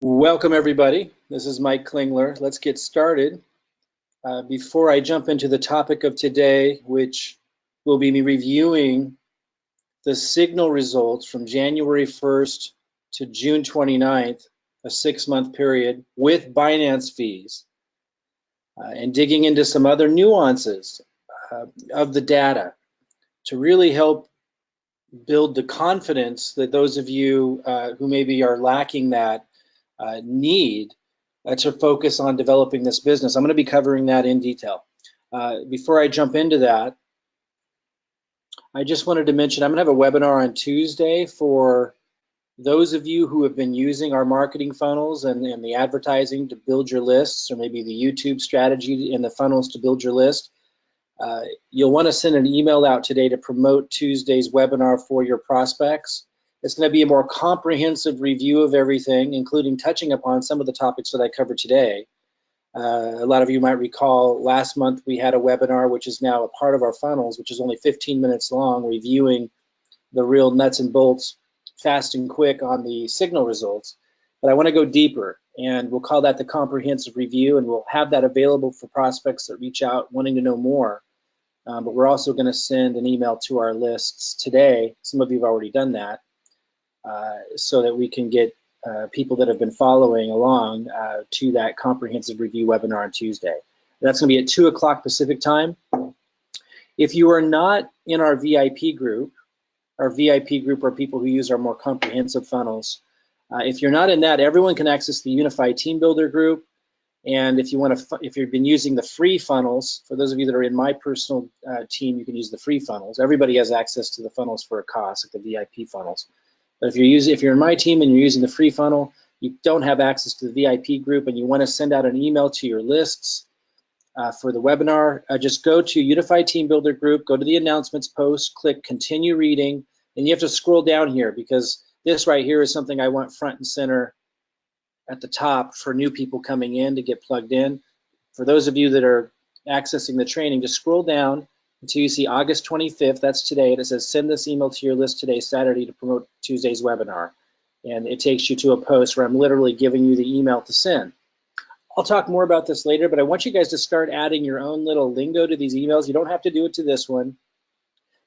Welcome, everybody. This is Mike Klingler. Let's get started. Before I jump into the topic of today, which will be me reviewing the signal results from January 1st to June 29th, a 6-month period with Binance fees, and digging into some other nuances of the data to really help build the confidence that those of you who maybe are lacking that need to focus on developing this business. I'm going to be covering that in detail. Before I jump into that, I just wanted to mention I'm going to have a webinar on Tuesday for those of you who have been using our marketing funnels and the advertising to build your lists, or maybe the YouTube strategy and the funnels to build your list. You'll want to send an email out today to promote Tuesday's webinar for your prospects. It's going to be a more comprehensive review of everything, including touching upon some of the topics that I covered today. A lot of you might recall last month we had a webinar, which is now a part of our funnels, which is only 15 minutes long, reviewing the real nuts and bolts, fast and quick on the signal results. But I want to go deeper, and we'll call that the comprehensive review, and we'll have that available for prospects that reach out wanting to know more. But we're also going to send an email to our lists today. Some of you have already done that, so that we can get people that have been following along to that comprehensive review webinar on Tuesday. That's going to be at 2 o'clock Pacific time. If you are not in our VIP group are people who use our more comprehensive funnels. If you're not in that, everyone can access the Unifii Team Builder group. And if you want to, if you've been using the free funnels, for those of you that are in my personal team, you can use the free funnels. Everybody has access to the funnels for a cost, like the VIP funnels. But if you're in my team and you're using the free funnel, you don't have access to the VIP group, and you want to send out an email to your lists for the webinar, just go to Unifii Team Builder group, go to the announcements post, click continue reading, and you have to scroll down here because this right here is something I want front and center at the top for new people coming in to get plugged in. For those of you that are accessing the training, just scroll down until you see August 25th, that's today, and it says send this email to your list today, Saturday, to promote Tuesday's webinar. And it takes you to a post where I'm literally giving you the email to send. I'll talk more about this later, but I want you guys to start adding your own little lingo to these emails. You don't have to do it to this one,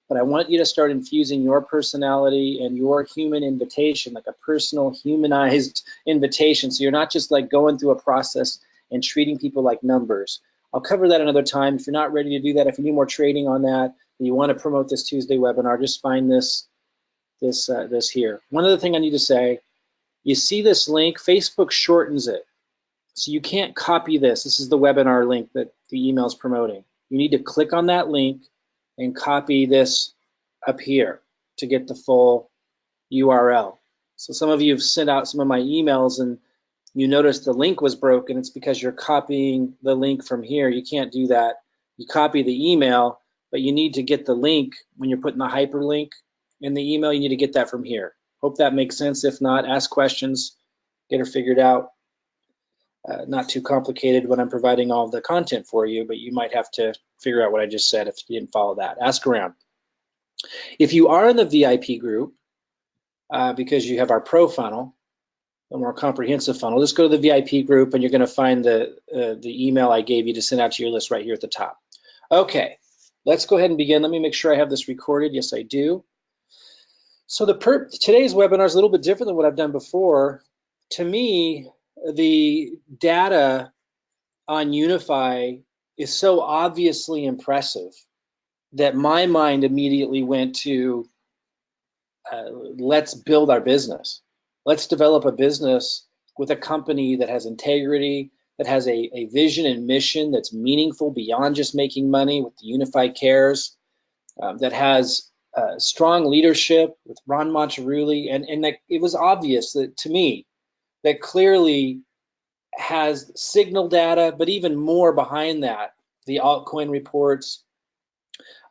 but I want you to start infusing your personality and your human invitation, like a personal, humanized invitation. So you're not just like going through a process and treating people like numbers. I'll cover that another time. If you're not ready to do that, if you need more training on that, and you want to promote this Tuesday webinar, just find this here. One other thing I need to say, you see this link, Facebook shortens it. So you can't copy this. This is the webinar link that the email is promoting. You need to click on that link and copy this up here to get the full URL. So some of you have sent out some of my emails and you notice the link was broken. It's because you're copying the link from here. You can't do that. You copy the email, but you need to get the link when you're putting the hyperlink in the email. You need to get that from here. Hope that makes sense. If not, ask questions, get her figured out. Not too complicated when I'm providing all the content for you, but you might have to figure out what I just said if you didn't follow that. Ask around. If you are in the VIP group, because you have our pro funnel, a more comprehensive funnel, just go to the VIP group and you're going to find the email I gave you to send out to your list right here at the top. Okay, let's go ahead and begin. Let me make sure I have this recorded. Yes, I do. So today's webinar is a little bit different than what I've done before. To me, the data on Unifii is so obviously impressive that my mind immediately went to let's build our business. Let's develop a business with a company that has integrity, that has a vision and mission that's meaningful beyond just making money with the Unifii Cares, that has strong leadership with Ron Monterulli, and that it was obvious that to me that clearly has signal data, but even more behind that, the altcoin reports,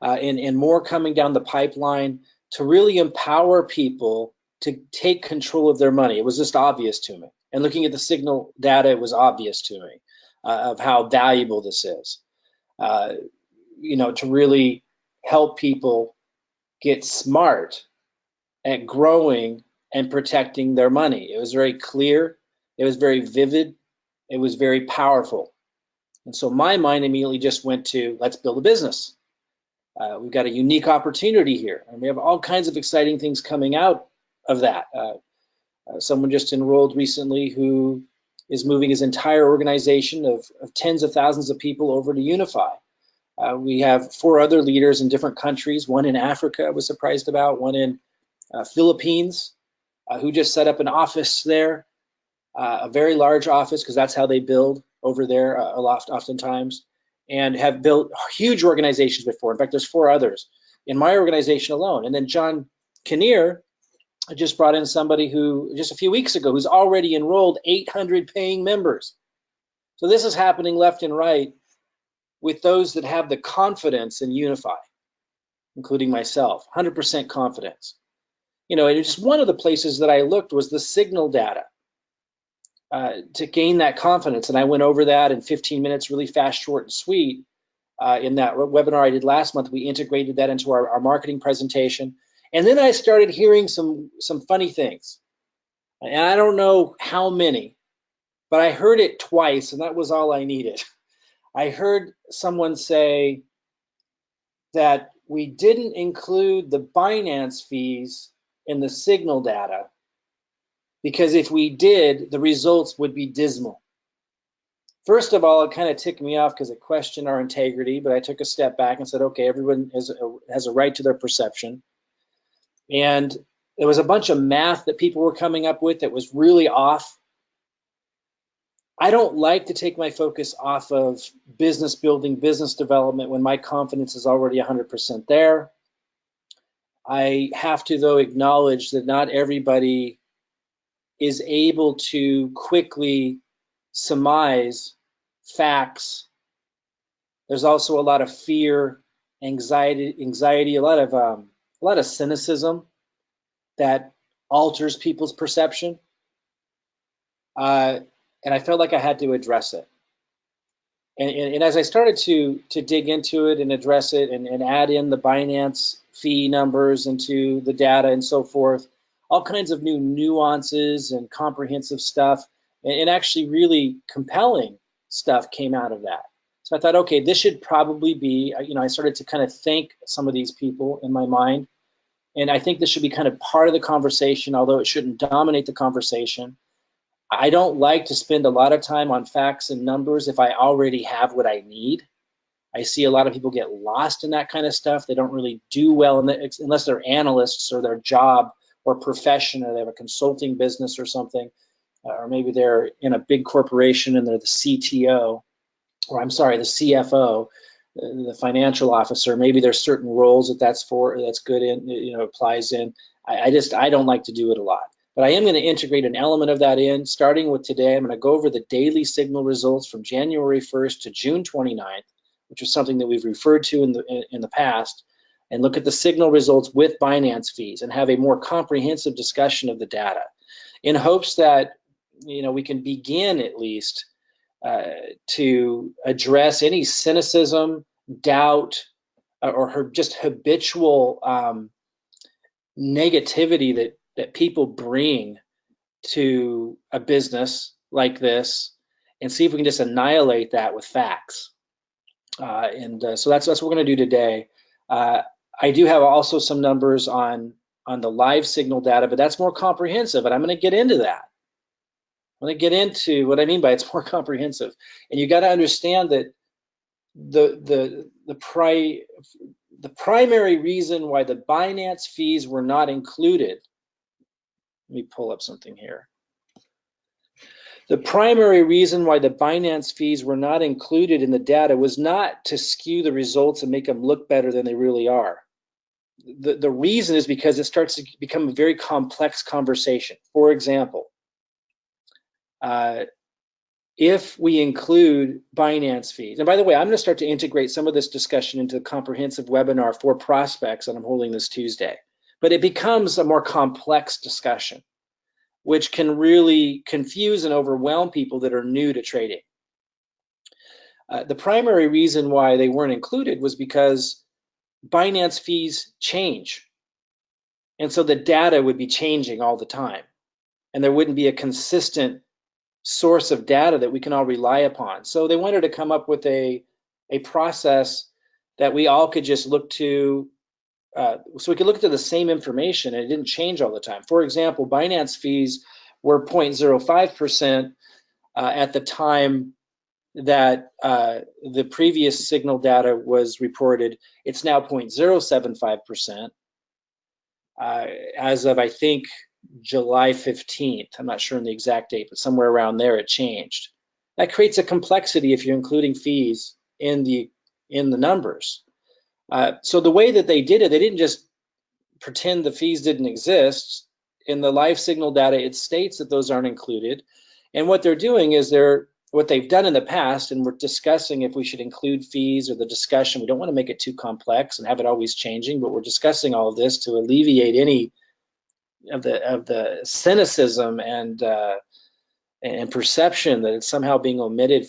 and more coming down the pipeline to really empower people to take control of their money. It was just obvious to me. And looking at the signal data, it was obvious to me of how valuable this is, to really help people get smart at growing and protecting their money. It was very clear. It was very vivid. It was very powerful. And so my mind immediately just went to, let's build a business. We've got a unique opportunity here, and we have all kinds of exciting things coming out of that. Someone just enrolled recently who is moving his entire organization of tens of thousands of people over to Unifii. We have 4 other leaders in different countries, one in Africa I was surprised about, one in Philippines, who just set up an office there, a very large office, because that's how they build over there a lot, oftentimes, and have built huge organizations before. In fact, there's 4 others in my organization alone. And then John Kinnear just brought in somebody who, just a few weeks ago, who's already enrolled 800 paying members. So this is happening left and right with those that have the confidence in Unifii, including myself, 100% confidence. You know, and just one of the places that I looked was the signal data to gain that confidence. And I went over that in 15 minutes, really fast, short, and sweet. In that webinar I did last month, we integrated that into our marketing presentation. And then I started hearing some funny things. And I don't know how many, but I heard it twice, and that was all I needed. I heard someone say that we didn't include the Binance fees in the signal data because if we did, the results would be dismal. First of all, it kind of ticked me off because it questioned our integrity, but I took a step back and said, okay, everyone has a right to their perception. And there was a bunch of math that people were coming up with that was really off. I don't like to take my focus off of business building, business development when my confidence is already 100% there. I have to, though, acknowledge that not everybody is able to quickly surmise facts. There's also a lot of fear, anxiety, a lot of cynicism that alters people's perception. And I felt like I had to address it. And as I started to dig into it and address it and add in the Binance fee numbers into the data and so forth, all kinds of new nuances and comprehensive stuff, and actually really compelling stuff came out of that. So I thought, okay, this should probably be, you know, I started to kind of thank some of these people in my mind. And I think this should be kind of part of the conversation, although it shouldn't dominate the conversation. I don't like to spend a lot of time on facts and numbers if I already have what I need. I see a lot of people get lost in that kind of stuff. They don't really do well unless they're analysts or their job or profession, or they have a consulting business or something, or maybe they're in a big corporation and they're the CTO, or I'm sorry, the CFO, the financial officer. Maybe there's certain roles that's good in, you know, applies in. I don't like to do it a lot. But I am going to integrate an element of that in, starting with today. I'm going to go over the daily signal results from January 1st to June 29th, which is something that we've referred to in the past, and look at the signal results with Binance fees and have a more comprehensive discussion of the data, in hopes that, you know, we can begin at least to address any cynicism, doubt, or just habitual negativity that people bring to a business like this, and see if we can just annihilate that with facts. So that's what we're going to do today. I do have also some numbers on the live signal data, but that's more comprehensive, and I'm going to get into that. I'm going to get into what I mean by it's more comprehensive. And you got to understand that the primary reason why the Binance fees were not included. Let me pull up something here. The primary reason why the Binance fees were not included in the data was not to skew the results and make them look better than they really are. The reason is because it starts to become a very complex conversation. For example, if we include Binance fees, and by the way, I'm going to start to integrate some of this discussion into a comprehensive webinar for prospects that I'm holding this Tuesday. But it becomes a more complex discussion, which can really confuse and overwhelm people that are new to trading. The primary reason why they weren't included was because Binance fees change. And so the data would be changing all the time. And there wouldn't be a consistent source of data that we can all rely upon. So they wanted to come up with a process that we all could just look to, so we could look to the same information and it didn't change all the time. For example, Binance fees were 0.05% at the time that the previous signal data was reported. It's now 0.075% as of, I think, July 15th. I'm not sure on the exact date, but somewhere around there it changed. That creates a complexity if you're including fees in the numbers. So the way that they did it, they didn't just pretend the fees didn't exist. In the live signal data, it states that those aren't included. And what they're doing is what they've done in the past, and we're discussing if we should include fees or the discussion. We don't want to make it too complex and have it always changing, but we're discussing all of this to alleviate any of the cynicism and perception that it's somehow being omitted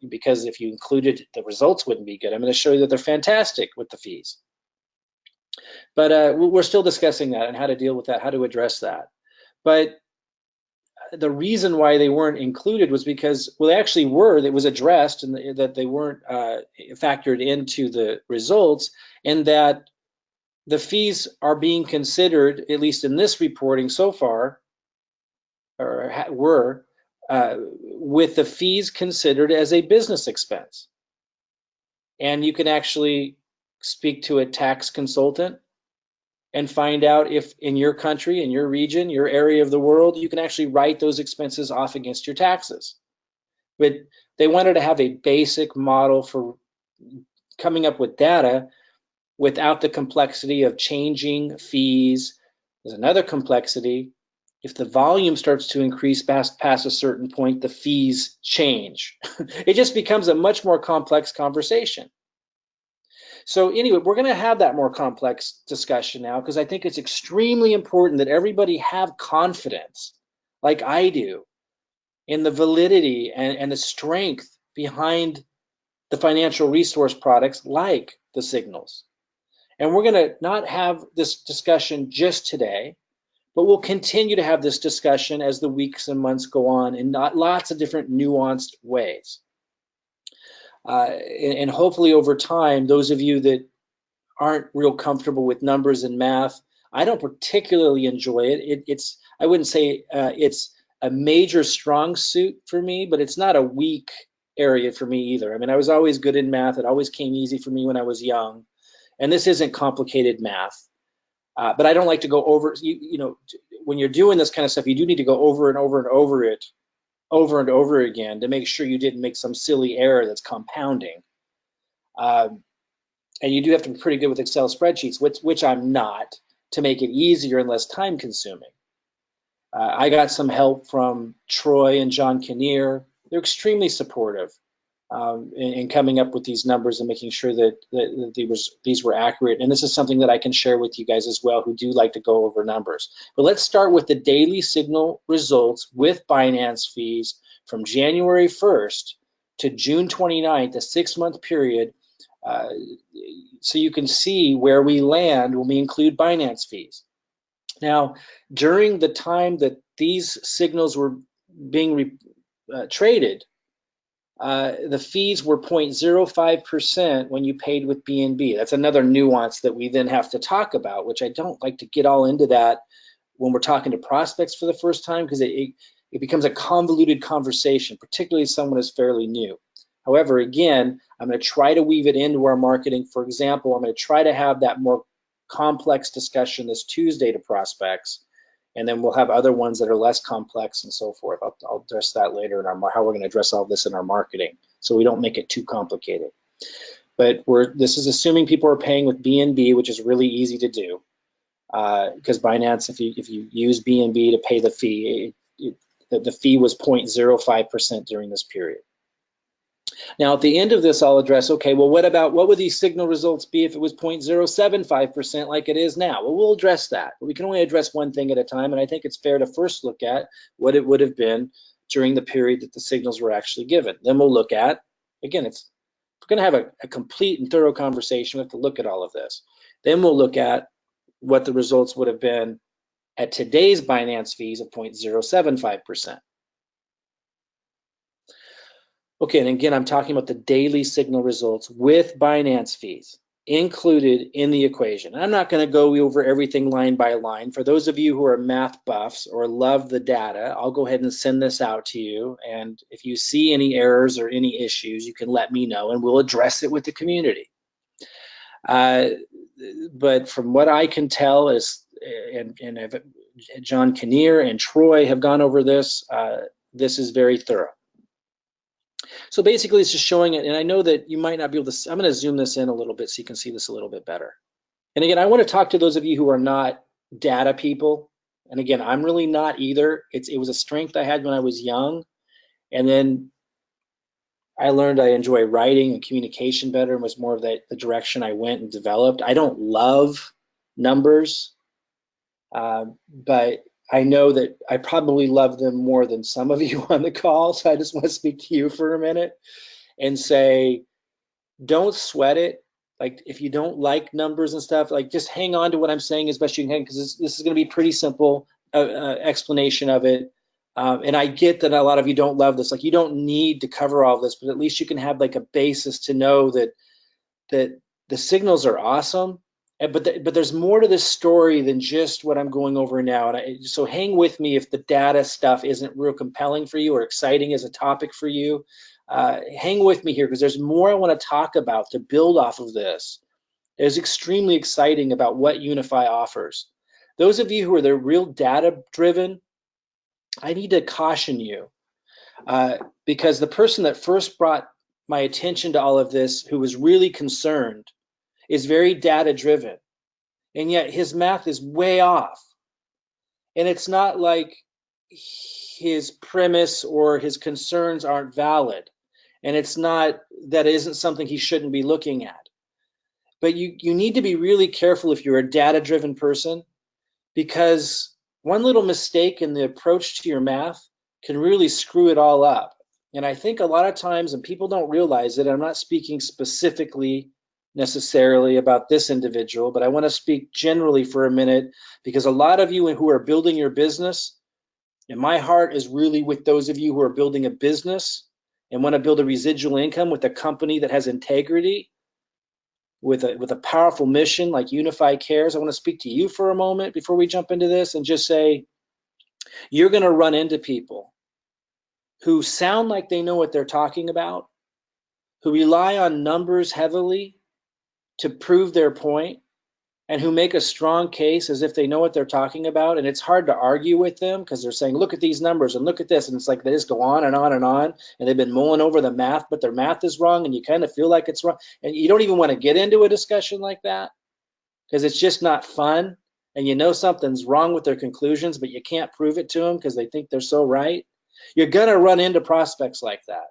because if you included, the results wouldn't be good. I'm going to show you that they're fantastic with the fees. But we're still discussing that and how to deal with that, how to address that. But the reason why they weren't included was because, well, they actually were. It was addressed, and that they weren't factored into the results, and that the fees are being considered, at least in this reporting so far, or were, with the fees considered as a business expense. And you can actually speak to a tax consultant and find out if in your country, in your region, your area of the world, you can actually write those expenses off against your taxes. But they wanted to have a basic model for coming up with data without the complexity of changing fees. There's another complexity. If the volume starts to increase past a certain point, the fees change. It just becomes a much more complex conversation. So anyway, we're going to have that more complex discussion now, because I think it's extremely important that everybody have confidence, like I do, in the validity and the strength behind the financial resource products like the signals. And we're going to not have this discussion just today, but we'll continue to have this discussion as the weeks and months go on in lots of different nuanced ways. And hopefully over time, those of you that aren't real comfortable with numbers and math, I don't particularly enjoy it. I wouldn't say it's a major strong suit for me, but it's not a weak area for me either. I mean, I was always good in math. It always came easy for me when I was young. And this isn't complicated math. But I don't like to go over, when you're doing this kind of stuff, you do need to go over and over and over it, over and over again, to make sure you didn't make some silly error that's compounding. And you do have to be pretty good with Excel spreadsheets, which I'm not, to make it easier and less time consuming. I got some help from Troy and John Kinnear. They're extremely supportive in coming up with these numbers and making sure that these were accurate. And this is something that I can share with you guys as well, who do like to go over numbers. But let's start with the daily signal results with Binance fees from January 1st to June 29th, a 6-month period. So you can see where we land when we include Binance fees. Now, during the time that these signals were being traded, the fees were 0.05% when you paid with BNB. That's another nuance that we then have to talk about, which I don't like to get all into that when we're talking to prospects for the first time, because it becomes a convoluted conversation, particularly if someone is fairly new. However, again, I'm going to try to weave it into our marketing. For example, I'm going to try to have that more complex discussion this Tuesday to prospects, and then we'll have other ones that are less complex and so forth. I'll address that later in how we're going to address all this in our marketing, so we don't make it too complicated. But this is assuming people are paying with BNB, which is really easy to do, because Binance, if you use BNB to pay the fee, the fee was 0.05% during this period. Now, at the end of this, I'll address, okay, well, what would these signal results be if it was 0.075% like it is now? Well, we'll address that, but we can only address one thing at a time, and I think it's fair to first look at what it would have been during the period that the signals were actually given. Then we'll look at, again, if we're going to have a complete and thorough conversation, we have to look at all of this. Then we'll look at what the results would have been at today's Binance fees of 0.075%. Okay, and again, I'm talking about the daily signal results with Binance fees included in the equation. I'm not going to go over everything line by line. For those of you who are math buffs or love the data, I'll go ahead and send this out to you. And if you see any errors or any issues, you can let me know and we'll address it with the community. But from what I can tell is, and John Kinnear and Troy have gone over this, this is very thorough. So basically it's just showing it, and I know that you might not be able to, I'm going to zoom this in a little bit so you can see this a little bit better. And again, I want to talk to those of you who are not data people. And again, I'm really not either. It was a strength I had when I was young. And then I learned I enjoy writing and communication better and was more of the direction I went and developed. I don't love numbers, but I know that I probably love them more than some of you on the call. So I just want to speak to you for a minute and say, don't sweat it. Like if you don't like numbers and stuff, like just hang on to what I'm saying as best you can, because this is going to be pretty simple explanation of it. And I get that a lot of you don't love this. Like you don't need to cover all this, but at least you can have like a basis to know that the signals are awesome. But there's more to this story than just what I'm going over now. And so hang with me if the data stuff isn't real compelling for you or exciting as a topic for you. Hang with me here because there's more I want to talk about to build off of this. It's extremely exciting about what Unifii offers. Those of you who are the real data driven, I need to caution you because the person that first brought my attention to all of this, who was really concerned, is very data driven, and yet his math is way off. And it's not like his premise or his concerns aren't valid. And it's not that it isn't something he shouldn't be looking at. But you need to be really careful if you're a data-driven person, because one little mistake in the approach to your math can really screw it all up. And I think a lot of times, and people don't realize it, I'm not speaking specifically necessarily about this individual, but I want to speak generally for a minute, because a lot of you who are building your business, and my heart is really with those of you who are building a business and want to build a residual income with a company that has integrity, with a powerful mission like Unifii Cares. I want to speak to you for a moment before we jump into this and just say, you're going to run into people who sound like they know what they're talking about, who rely on numbers heavily to prove their point, and who make a strong case as if they know what they're talking about. And it's hard to argue with them because they're saying, look at these numbers and look at this. And it's like they just go on and on and on. And they've been mulling over the math, but their math is wrong. And you kind of feel like it's wrong. And you don't even want to get into a discussion like that because it's just not fun. And you know something's wrong with their conclusions, but you can't prove it to them because they think they're so right. You're going to run into prospects like that.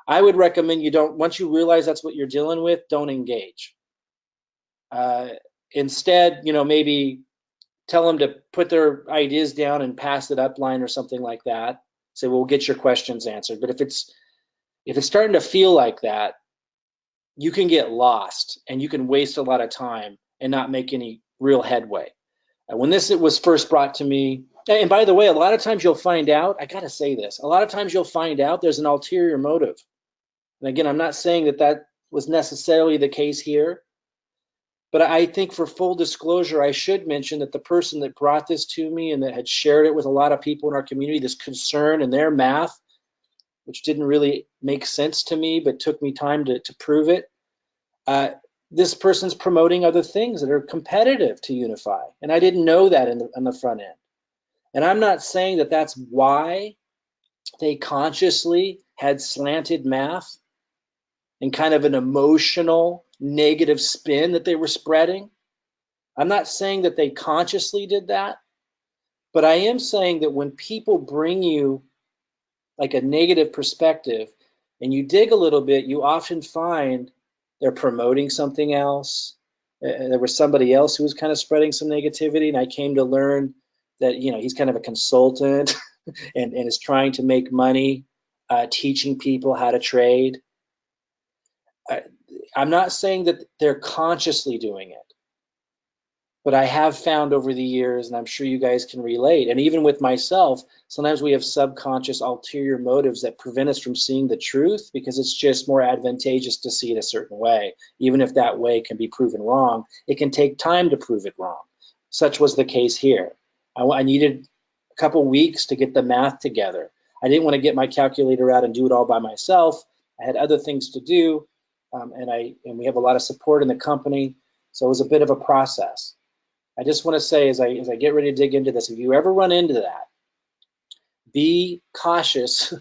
I would recommend you don't, once you realize that's what you're dealing with, don't engage. Instead, maybe tell them to put their ideas down and pass it up line or something like that. Say, well, we'll get your questions answered. But if it's starting to feel like that, you can get lost and you can waste a lot of time and not make any real headway. When this was first brought to me, and by the way, a lot of times you'll find out, I gotta say this, a lot of times you'll find out there's an ulterior motive. And again, I'm not saying that was necessarily the case here, but I think for full disclosure, I should mention that the person that brought this to me and that had shared it with a lot of people in our community, this concern and their math, which didn't really make sense to me, but took me time to prove it. This person's promoting other things that are competitive to Unifii. And I didn't know that on the front end. And I'm not saying that that's why they consciously had slanted math and kind of an emotional negative spin that they were spreading. I'm not saying that they consciously did that, but I am saying that when people bring you like a negative perspective and you dig a little bit, you often find they're promoting something else. There was somebody else who was kind of spreading some negativity, and I came to learn that he's kind of a consultant and is trying to make money teaching people how to trade. I'm not saying that they're consciously doing it. But I have found over the years, and I'm sure you guys can relate, and even with myself, sometimes we have subconscious ulterior motives that prevent us from seeing the truth because it's just more advantageous to see it a certain way. Even if that way can be proven wrong, it can take time to prove it wrong. Such was the case here. I needed a couple weeks to get the math together. I didn't want to get my calculator out and do it all by myself. I had other things to do, and we have a lot of support in the company, so it was a bit of a process. I just want to say, as I get ready to dig into this, if you ever run into that, be cautious,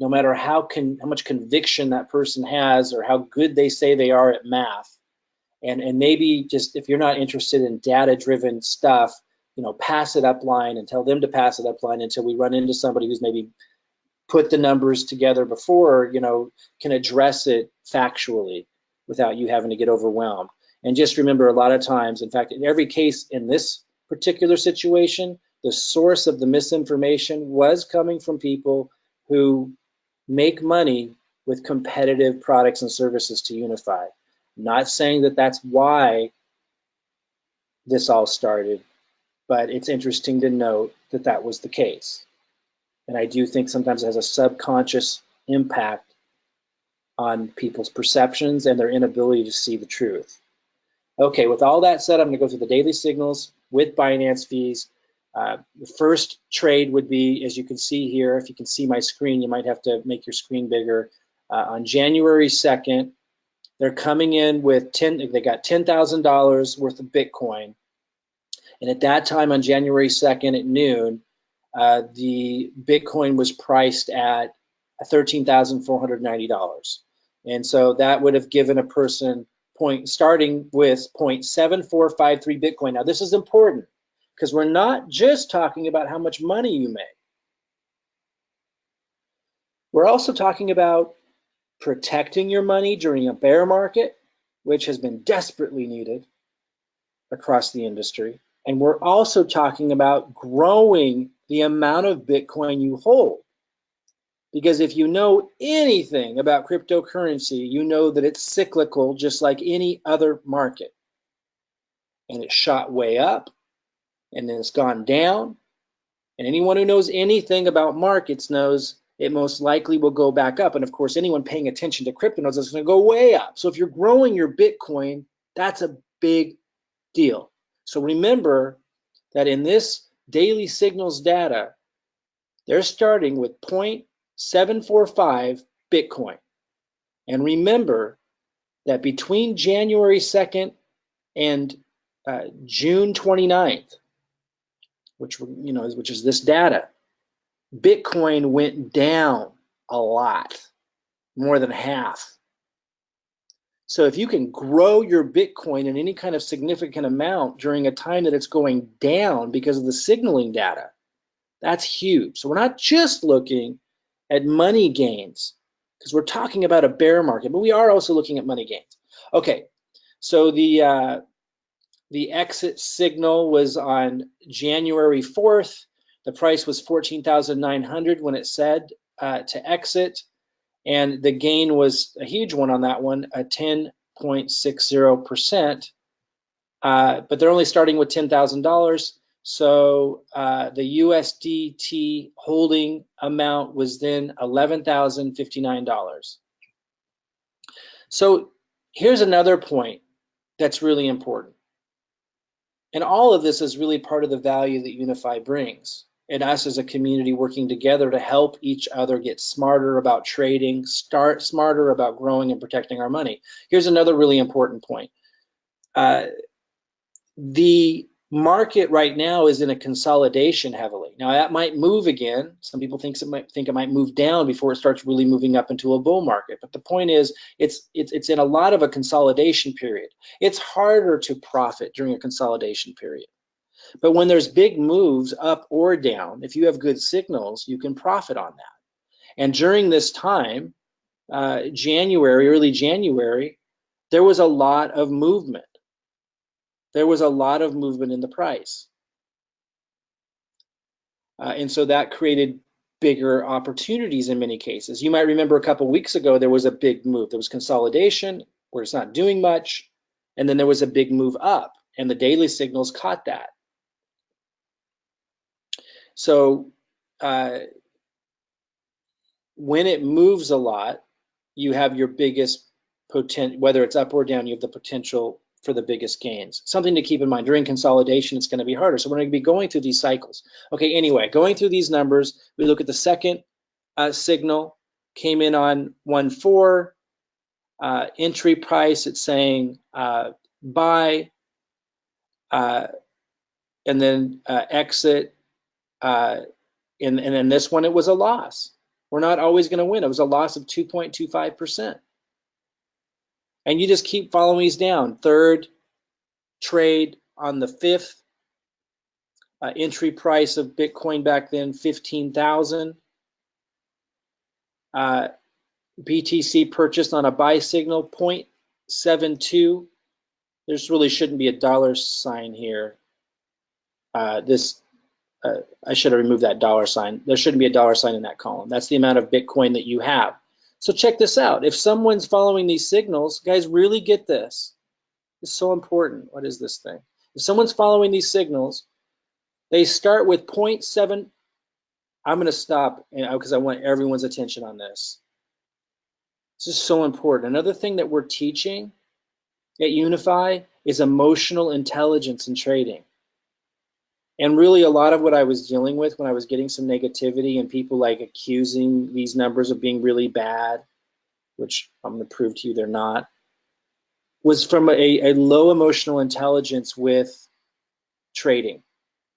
no matter how much conviction that person has or how good they say they are at math. And maybe just if you're not interested in data-driven stuff, pass it upline and tell them to pass it upline until we run into somebody who's maybe put the numbers together before, can address it factually without you having to get overwhelmed. And just remember, a lot of times, in fact, in every case in this particular situation, the source of the misinformation was coming from people who make money with competitive products and services to Unifii. I'm not saying that that's why this all started, but it's interesting to note that that was the case. And I do think sometimes it has a subconscious impact on people's perceptions and their inability to see the truth. Okay, with all that said, I'm going to go through the daily signals with Binance fees. The first trade would be, as you can see here, if you can see my screen, you might have to make your screen bigger. On January 2nd, they're coming in with they got $10,000 worth of Bitcoin. And at that time on January 2nd at noon, the Bitcoin was priced at $13,490. And so that would have given a person starting with 0.7453 Bitcoin. Now this is important because we're not just talking about how much money you make. We're also talking about protecting your money during a bear market, which has been desperately needed across the industry. And we're also talking about growing the amount of Bitcoin you hold. Because if you know anything about cryptocurrency, you know that it's cyclical just like any other market. And it shot way up, and then it's gone down. And anyone who knows anything about markets knows it most likely will go back up. And of course, anyone paying attention to crypto knows it's going to go way up. So if you're growing your Bitcoin, that's a big deal. So remember that in this daily signals data, they're starting with 0.745 Bitcoin. And remember that between January 2nd and June 29th, which is this data, Bitcoin went down a lot, more than half. So if you can grow your Bitcoin in any kind of significant amount during a time that it's going down because of the signaling data, that's huge. So we're not just looking at money gains because we're talking about a bear market, but we are also looking at money gains. Okay, so the exit signal was on January 4th. The price was 14,900 when it said to exit, and the gain was a huge one on that one, a 10.60%. But they're only starting with $10,000. So the USDT holding amount was then $11,059. So here's another point that's really important. And all of this is really part of the value that Unifii brings, and us as a community working together to help each other get smarter about trading, smarter about growing and protecting our money. Here's another really important point. The market right now is in a consolidation heavily. Now that might move again. Some people think it might move down before it starts really moving up into a bull market. But the point is, it's in a lot of a consolidation period. It's harder to profit during a consolidation period. But when there's big moves up or down, if you have good signals, you can profit on that. And during this time, early January, there was a lot of movement. There was a lot of movement in the price. And so that created bigger opportunities in many cases. You might remember a couple weeks ago, there was a big move. There was consolidation where it's not doing much, and then there was a big move up. and the daily signals caught that. So when it moves a lot, you have your biggest potential, whether it's up or down, you have the potential for the biggest gains. Something to keep in mind. During consolidation, it's going to be harder. So we're going to be going through these cycles. Okay, anyway, going through these numbers, we look at the second signal, came in on 1.4, entry price, it's saying buy, and then exit, and then this one, it was a loss. We're not always going to win. It was a loss of 2.25%. And you just keep following these down. Third trade on the 5th, entry price of Bitcoin back then, 15,000. BTC purchased on a buy signal, 0.72. There's really shouldn't be a dollar sign here. I should have removed that dollar sign. There shouldn't be a dollar sign in that column. That's the amount of Bitcoin that you have. So check this out. If someone's following these signals, guys, really get this. It's so important. What is this thing? If someone's following these signals, they start with 0.7. I'm going to stop because I want everyone's attention on this. This is so important. Another thing that we're teaching at Unifii is emotional intelligence in trading. And really a lot of what I was dealing with when I was getting some negativity and people like accusing these numbers of being really bad, which I'm going to prove to you they're not, was from a low emotional intelligence with trading.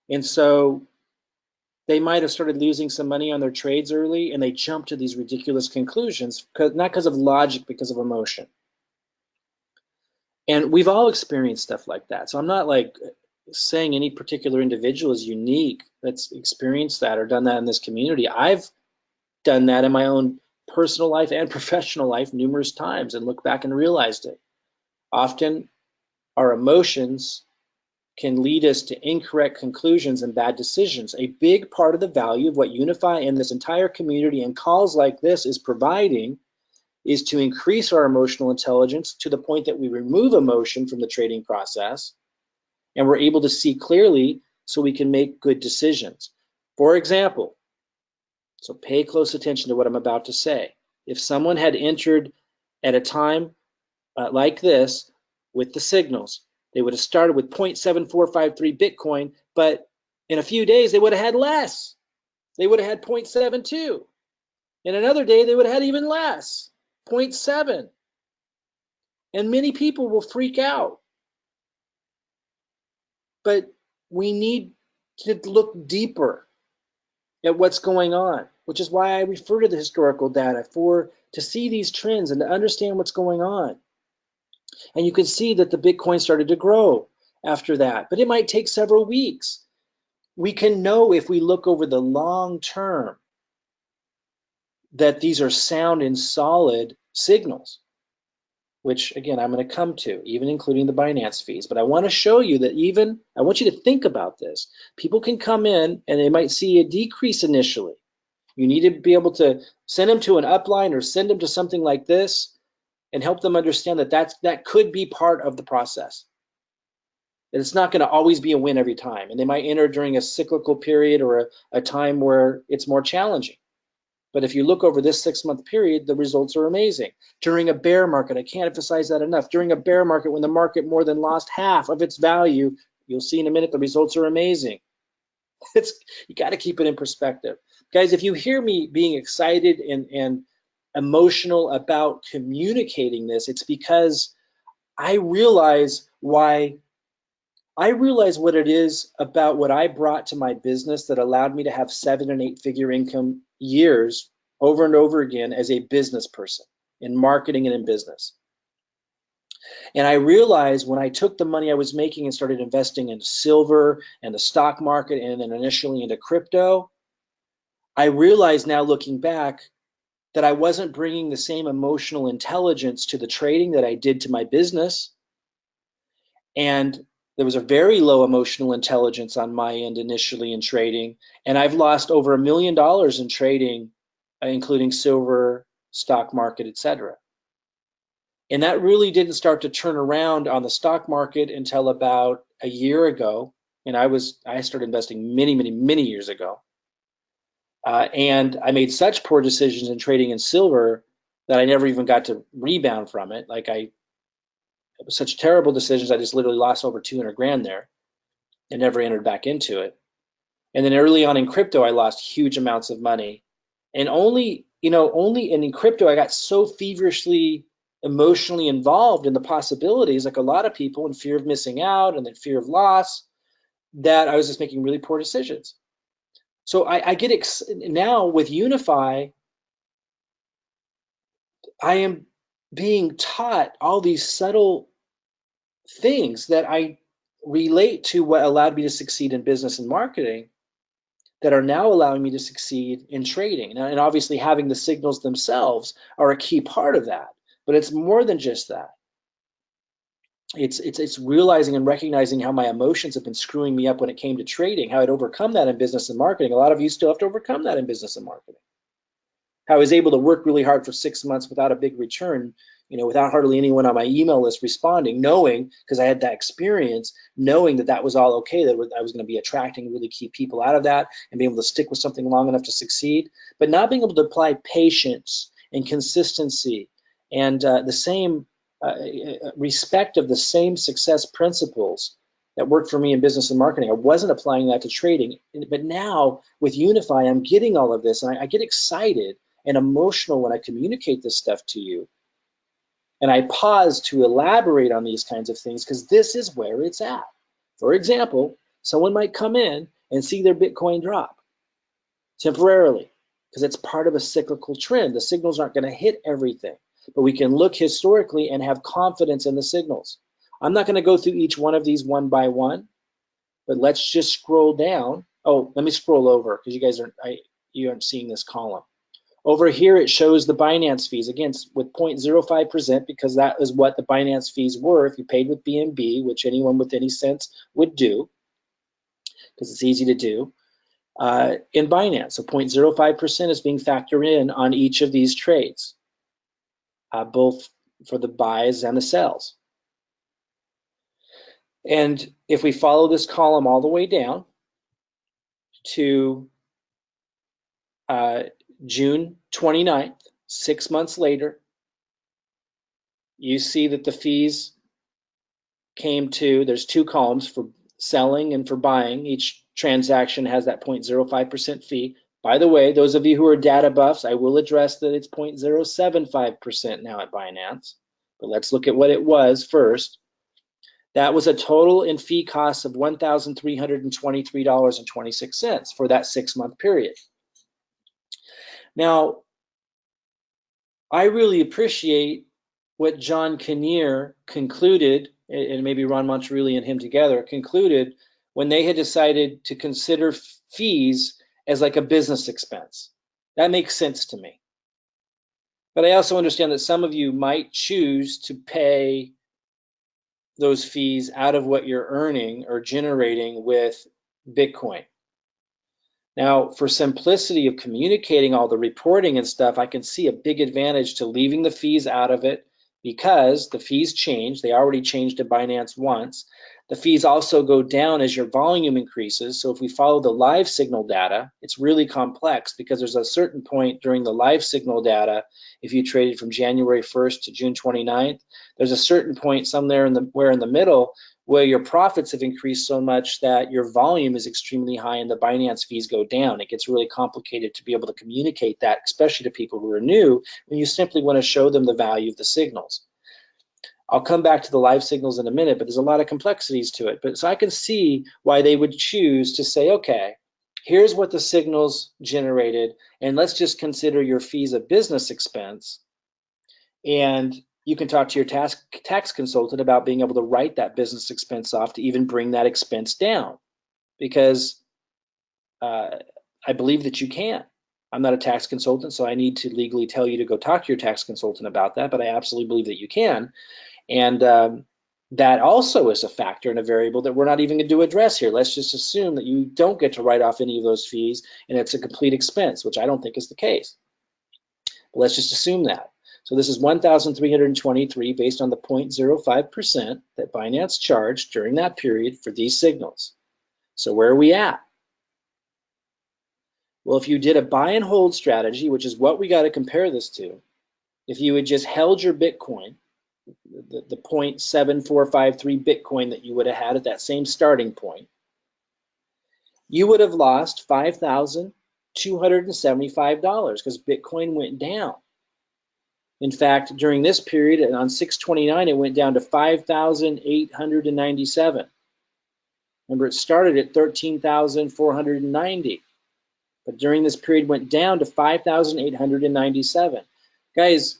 And so they might have started losing some money on their trades early and they jumped to these ridiculous conclusions, not because of logic, because of emotion. And we've all experienced stuff like that. So I'm not like saying any particular individual is unique that's experienced that or done that in this community. I've done that in my own personal life and professional life numerous times and looked back and realized it. Often our emotions can lead us to incorrect conclusions and bad decisions. A big part of the value of what Unifii and this entire community and calls like this is providing is to increase our emotional intelligence to the point that we remove emotion from the trading process and we're able to see clearly so we can make good decisions. For example, so pay close attention to what I'm about to say. If someone had entered at a time like this with the signals, they would have started with 0.7453 Bitcoin, but in a few days they would have had less. They would have had 0.72. In another day they would have had even less, 0.7. And many people will freak out. But we need to look deeper at what's going on, which is why I refer to the historical data to see these trends and to understand what's going on. And you can see that the Bitcoin started to grow after that, but it might take several weeks. We can know if we look over the long term that these are sound and solid signals, which again, I'm going to come to, even including the Binance fees. But I want to show you that I want you to think about this. People can come in and they might see a decrease initially. You need to be able to send them to an upline or send them to something like this and help them understand that that could be part of the process. That it's not going to always be a win every time. And they might enter during a cyclical period or a time where it's more challenging. But if you look over this 6-month period, the results are amazing. During a bear market, I can't emphasize that enough. During a bear market, when the market more than lost half of its value, you'll see in a minute, the results are amazing. You got to keep it in perspective. Guys, if you hear me being excited and emotional about communicating this, it's because I realize what it is about what I brought to my business that allowed me to have 7- and 8-figure income years over and over again as a business person in marketing and in business. And I realized when I took the money I was making and started investing in silver and the stock market and then initially into crypto, I realize now looking back that I wasn't bringing the same emotional intelligence to the trading that I did to my business. And there was a very low emotional intelligence on my end initially in trading. And I've lost over $1 million in trading, including silver, stock market, etc. And that really didn't start to turn around on the stock market until about a year ago. And I started investing many years ago. And I made such poor decisions in trading in silver that I never even got to rebound from it. It was such terrible decisions. I just literally lost over 200 grand there and never entered back into it. And then early on in crypto, I lost huge amounts of money. And only in crypto, I got so feverishly emotionally involved in the possibilities, like a lot of people, in fear of missing out and then fear of loss, that I was just making really poor decisions. So I get now with Unifii, I am being taught all these subtle things that I relate to what allowed me to succeed in business and marketing, that are now allowing me to succeed in trading. And obviously having the signals themselves are a key part of that, but it's more than just that. It's realizing and recognizing how my emotions have been screwing me up when it came to trading, how I'd overcome that in business and marketing. A lot of you still have to overcome that in business and marketing. How I was able to work really hard for 6 months without a big return, without hardly anyone on my email list responding, knowing, because I had that experience, knowing that that was all okay, that I was going to be attracting really key people out of that and being able to stick with something long enough to succeed, but not being able to apply patience and consistency and the same respect of the same success principles that worked for me in business and marketing. I wasn't applying that to trading, but now with Unifii, I'm getting all of this, and I get excited and emotional when I communicate this stuff to you. And I pause to elaborate on these kinds of things because this is where it's at. For example, someone might come in and see their Bitcoin drop temporarily because it's part of a cyclical trend. The signals aren't going to hit everything, but we can look historically and have confidence in the signals. I'm not going to go through each one of these one by one, but let's just scroll down. Oh, let me scroll over because you guys aren't seeing this column. Over here, it shows the Binance fees, again, with 0.05%, because that is what the Binance fees were if you paid with BNB, which anyone with any sense would do, because it's easy to do, in Binance. So 0.05% is being factored in on each of these trades, both for the buys and the sells. And if we follow this column all the way down to June 29th, 6 months later, you see that the fees came to, there's two columns for selling and for buying. Each transaction has that 0.05% fee. By the way, those of you who are data buffs, I will address that it's 0.075% now at Binance. But let's look at what it was first. That was a total in fee costs of $1,323.26 for that 6-month period. Now, I really appreciate what John Kinnear concluded, and maybe Ron Monterulli and him together concluded, when they had decided to consider fees as like a business expense. That makes sense to me. But I also understand that some of you might choose to pay those fees out of what you're earning or generating with Bitcoin. Now, for simplicity of communicating all the reporting and stuff, I can see a big advantage to leaving the fees out of it, because the fees change. They already changed to Binance once. The fees also go down as your volume increases. So if we follow the live signal data, it's really complex, because there's a certain point during the live signal data, if you traded from January 1st to June 29th, there's a certain point somewhere in the middle where your profits have increased so much that your volume is extremely high and the Binance fees go down. It gets really complicated to be able to communicate that, especially to people who are new, when you simply want to show them the value of the signals. I'll come back to the live signals in a minute, but there's a lot of complexities to it. But so I can see why they would choose to say, okay, here's what the signals generated, and let's just consider your fees a business expense. And you can talk to your tax consultant about being able to write that business expense off to even bring that expense down, because I believe that you can. I'm not a tax consultant, so I need to legally tell you to go talk to your tax consultant about that, but I absolutely believe that you can. And that also is a factor and a variable that we're not even going to address here. Let's just assume that you don't get to write off any of those fees and it's a complete expense, which I don't think is the case. But let's just assume that. So this is 1,323 based on the 0.05% that Binance charged during that period for these signals. So where are we at? Well, if you did a buy and hold strategy, which is what we got to compare this to, if you had just held your Bitcoin, the 0.7453 Bitcoin that you would have had at that same starting point, you would have lost $5,275 because Bitcoin went down. In fact, during this period, and on 6/29, it went down to 5,897. Remember, it started at 13,490, but during this period went down to 5,897. Guys,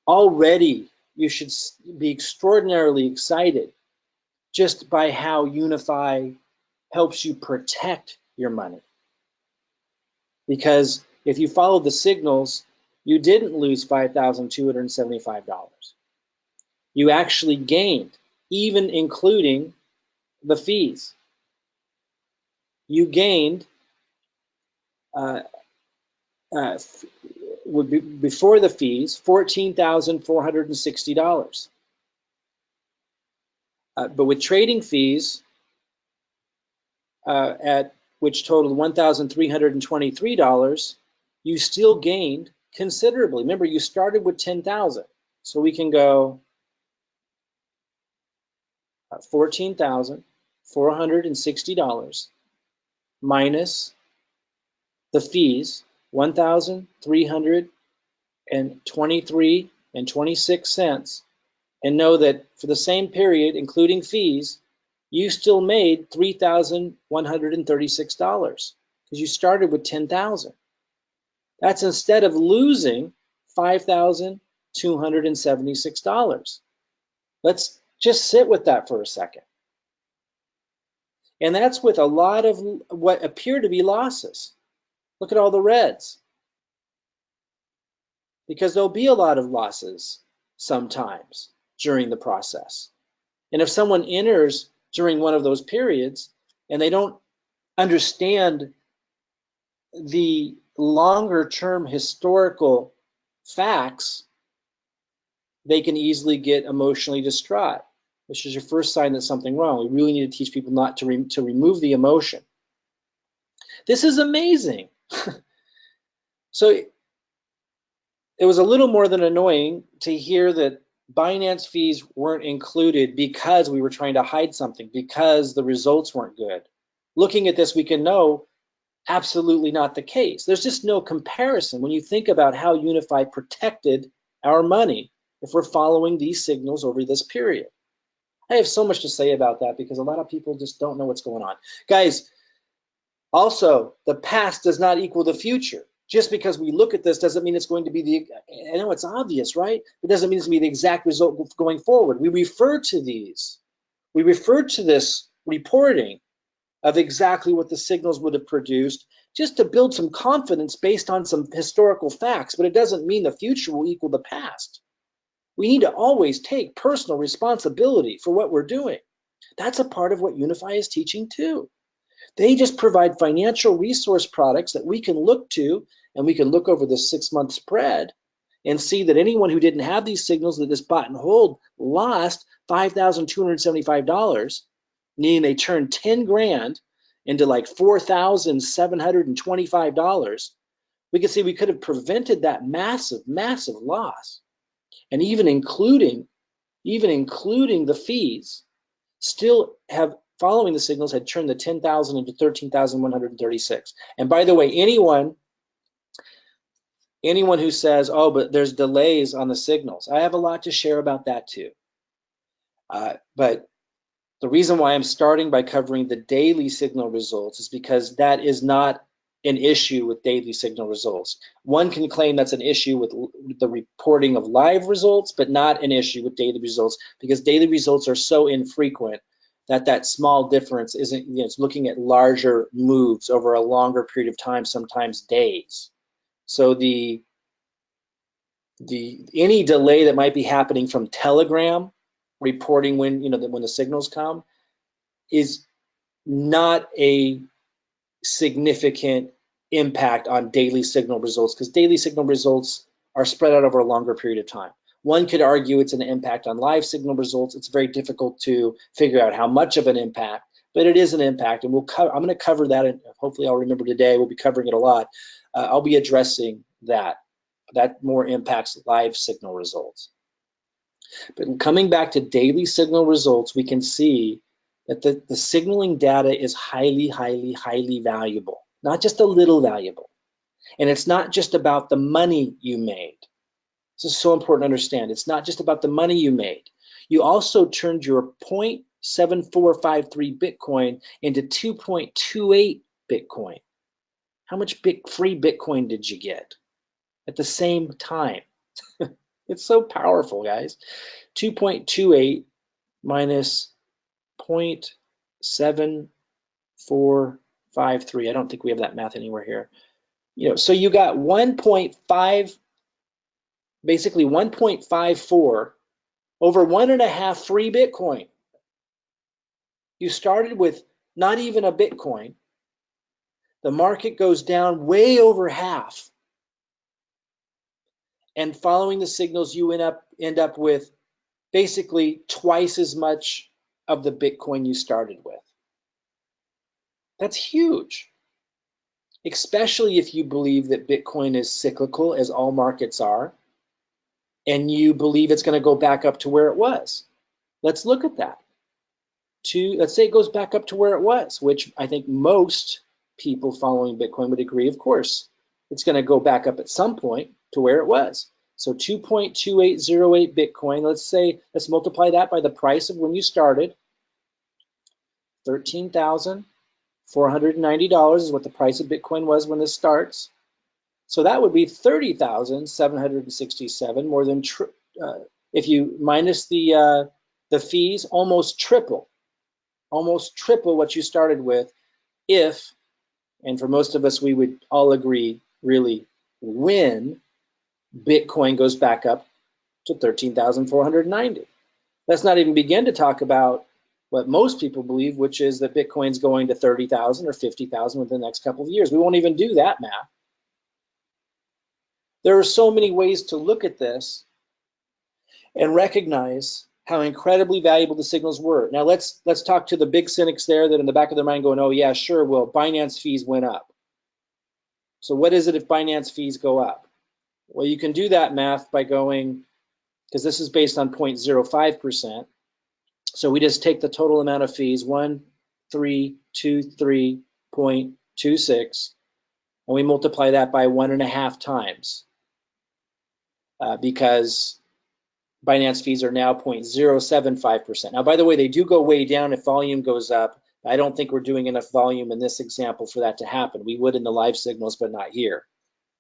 already you should be extraordinarily excited just by how Unifii helps you protect your money. Because if you follow the signals, you didn't lose $5,275. You actually gained, even including the fees. You gained, before the fees, $14,460. But with trading fees, at which totaled $1,323, you still gained considerably. Remember, you started with 10,000, so we can go $14,460 minus the fees, $1,323.26, and know that for the same period, including fees, you still made $3,136 because you started with 10,000. That's instead of losing $5,276. Let's just sit with that for a second. And that's with a lot of what appear to be losses. Look at all the reds. Because there'll be a lot of losses sometimes during the process. And if someone enters during one of those periods and they don't understand the longer term historical facts, they can easily get emotionally distraught, which is your first sign that something's wrong. We really need to teach people not to remove the emotion. This is amazing. So it was a little more than annoying to hear that Binance fees weren't included because we were trying to hide something, because the results weren't good. Looking at this, we can know absolutely not the case. There's just no comparison when you think about how Unifii protected our money if we're following these signals over this period. I have so much to say about that because a lot of people just don't know what's going on. Guys, also, the past does not equal the future. Just because we look at this doesn't mean it's going to be the, I know it's obvious, right? It doesn't mean it's going to be the exact result going forward. We refer to these. We refer to this reporting of exactly what the signals would have produced just to build some confidence based on some historical facts, but it doesn't mean the future will equal the past. We need to always take personal responsibility for what we're doing. That's a part of what Unifii is teaching too. They just provide financial resource products that we can look to, and we can look over the 6-month spread and see that anyone who didn't have these signals that just bought and hold lost $5,275, meaning they turned 10 grand into like $4,725. We can see we could have prevented that massive, massive loss. And even including the fees, still have, following the signals, had turned the 10,000 into 13,136. And by the way, anyone who says, oh, but there's delays on the signals, I have a lot to share about that too. But the reason why I'm starting by covering the daily signal results is because that is not an issue with daily signal results. One can claim that's an issue with the reporting of live results, but not an issue with daily results, because daily results are so infrequent that small difference isn't, it's looking at larger moves over a longer period of time, sometimes days. So any delay that might be happening from Telegram reporting when the signals come is not a significant impact on daily signal results, because daily signal results are spread out over a longer period of time. One could argue it's an impact on live signal results. It's very difficult to figure out how much of an impact, but it is an impact, and I'm going to cover that, and hopefully I'll remember today. We'll be covering it a lot. I'll be addressing that. That more impacts live signal results. But coming back to daily signal results, we can see that the signaling data is highly, highly, highly valuable, not just a little valuable. And it's not just about the money you made. This is so important to understand. It's not just about the money you made. You also turned your 0.7453 Bitcoin into 2.28 Bitcoin. How much free Bitcoin did you get at the same time? It's so powerful, guys. 2.28 minus 0.7453. I don't think we have that math anywhere here. So you got 1.5, basically 1.54 over 1.5 free Bitcoin. You started with not even a Bitcoin. The market goes down way over half. And following the signals, you end up with basically twice as much of the Bitcoin you started with. That's huge, especially if you believe that Bitcoin is cyclical, as all markets are, and you believe it's going to go back up to where it was. Let's look at that. Let's say it goes back up to where it was, which I think most people following Bitcoin would agree, of course. It's going to go back up at some point to where it was. So 2.2808 Bitcoin, let's multiply that by the price of when you started. $13,490 is what the price of Bitcoin was when this starts. So that would be 30,767, more than if you minus the fees, almost triple what you started with. If, and for most of us, we would all agree, really, when Bitcoin goes back up to 13,490. Let's not even begin to talk about what most people believe, which is that Bitcoin's going to 30,000 or 50,000 within the next couple of years. We won't even do that math. There are so many ways to look at this and recognize how incredibly valuable the signals were. Now let's talk to the big cynics there that in the back of their mind going, oh yeah, sure, well, Binance fees went up. So what is it if Binance fees go up? Well, you can do that math by going, because this is based on 0.05%. So we just take the total amount of fees, 1323.26, and we multiply that by 1.5 times, because Binance fees are now 0.075%. Now, by the way, they do go way down if volume goes up. I don't think we're doing enough volume in this example for that to happen. We would in the live signals, but not here.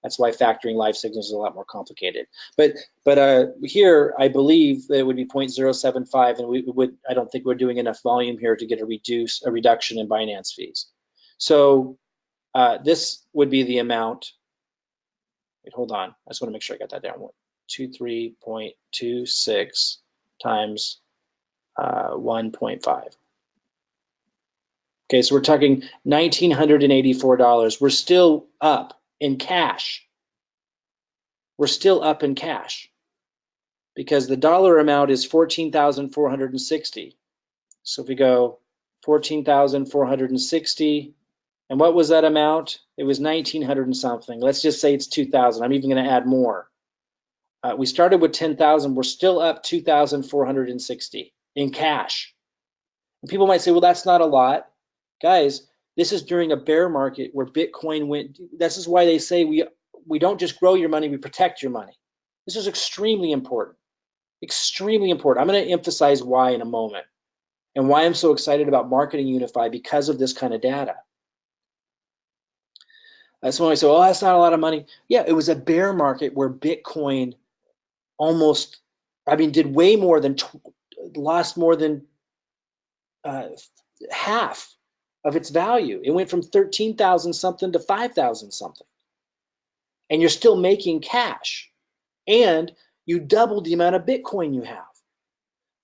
That's why factoring live signals is a lot more complicated. But here, I believe that it would be 0.075, and I don't think we're doing enough volume here to get a reduction in Binance fees. So this would be the amount. Wait, hold on. I just want to make sure I got that down. 23.26 times 1.5. Okay, so we're talking $1,984. We're still up in cash. We're still up in cash because the dollar amount is 14,460. So if we go 14,460, and what was that amount? It was 1,900 and something. Let's just say it's 2,000. I'm even going to add more. We started with 10,000. We're still up 2,460 in cash. And people might say, well, that's not a lot. Guys, this is during a bear market where Bitcoin went. This is why they say we don't just grow your money, we protect your money. This is extremely important. Extremely important. I'm going to emphasize why in a moment, and why I'm so excited about marketing Unifii because of this kind of data. That's when I say, oh, that's not a lot of money. Yeah, it was a bear market where Bitcoin did way more than, lost more than half of its value. It went from 13,000 something to 5,000 something. And you're still making cash. And you doubled the amount of Bitcoin you have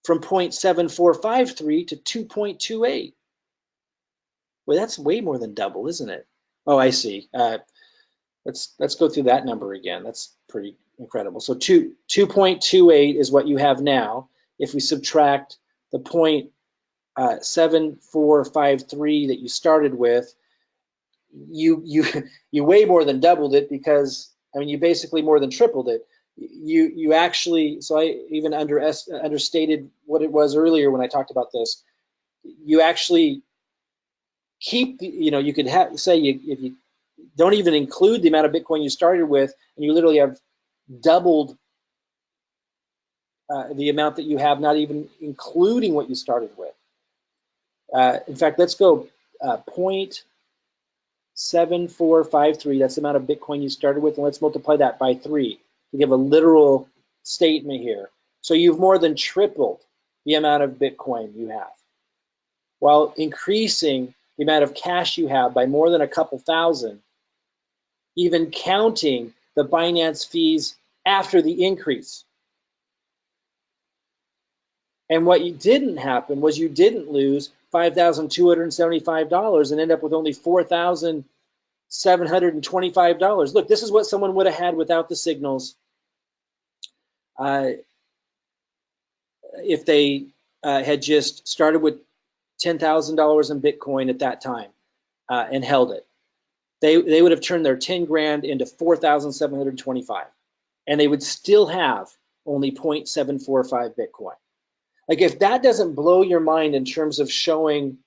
from 0.7453 to 2.28. Well, that's way more than double, isn't it? Oh, I see. Let's go through that number again. That's pretty incredible. So 2.28 is what you have now. If we subtract the 0.7453 that you started with, you way more than doubled it, because I mean you basically more than tripled it. You actually, so I even understated what it was earlier when I talked about this. You actually keep, you could say if you don't even include the amount of Bitcoin you started with, and you literally have doubled the amount that you have, not even including what you started with. In fact, let's go 0.7453. That's the amount of Bitcoin you started with, and let's multiply that by 3 to give a literal statement here. So you've more than tripled the amount of Bitcoin you have, while increasing the amount of cash you have by more than a couple thousand, even counting the Binance fees after the increase. And what you didn't happen was you didn't lose $5,275 and end up with only $4,725. Look, this is what someone would have had without the signals if they had just started with $10,000 in Bitcoin at that time and held it. They would have turned their 10 grand into 4,725, and they would still have only 0.745 Bitcoin. Like, if that doesn't blow your mind in terms of showing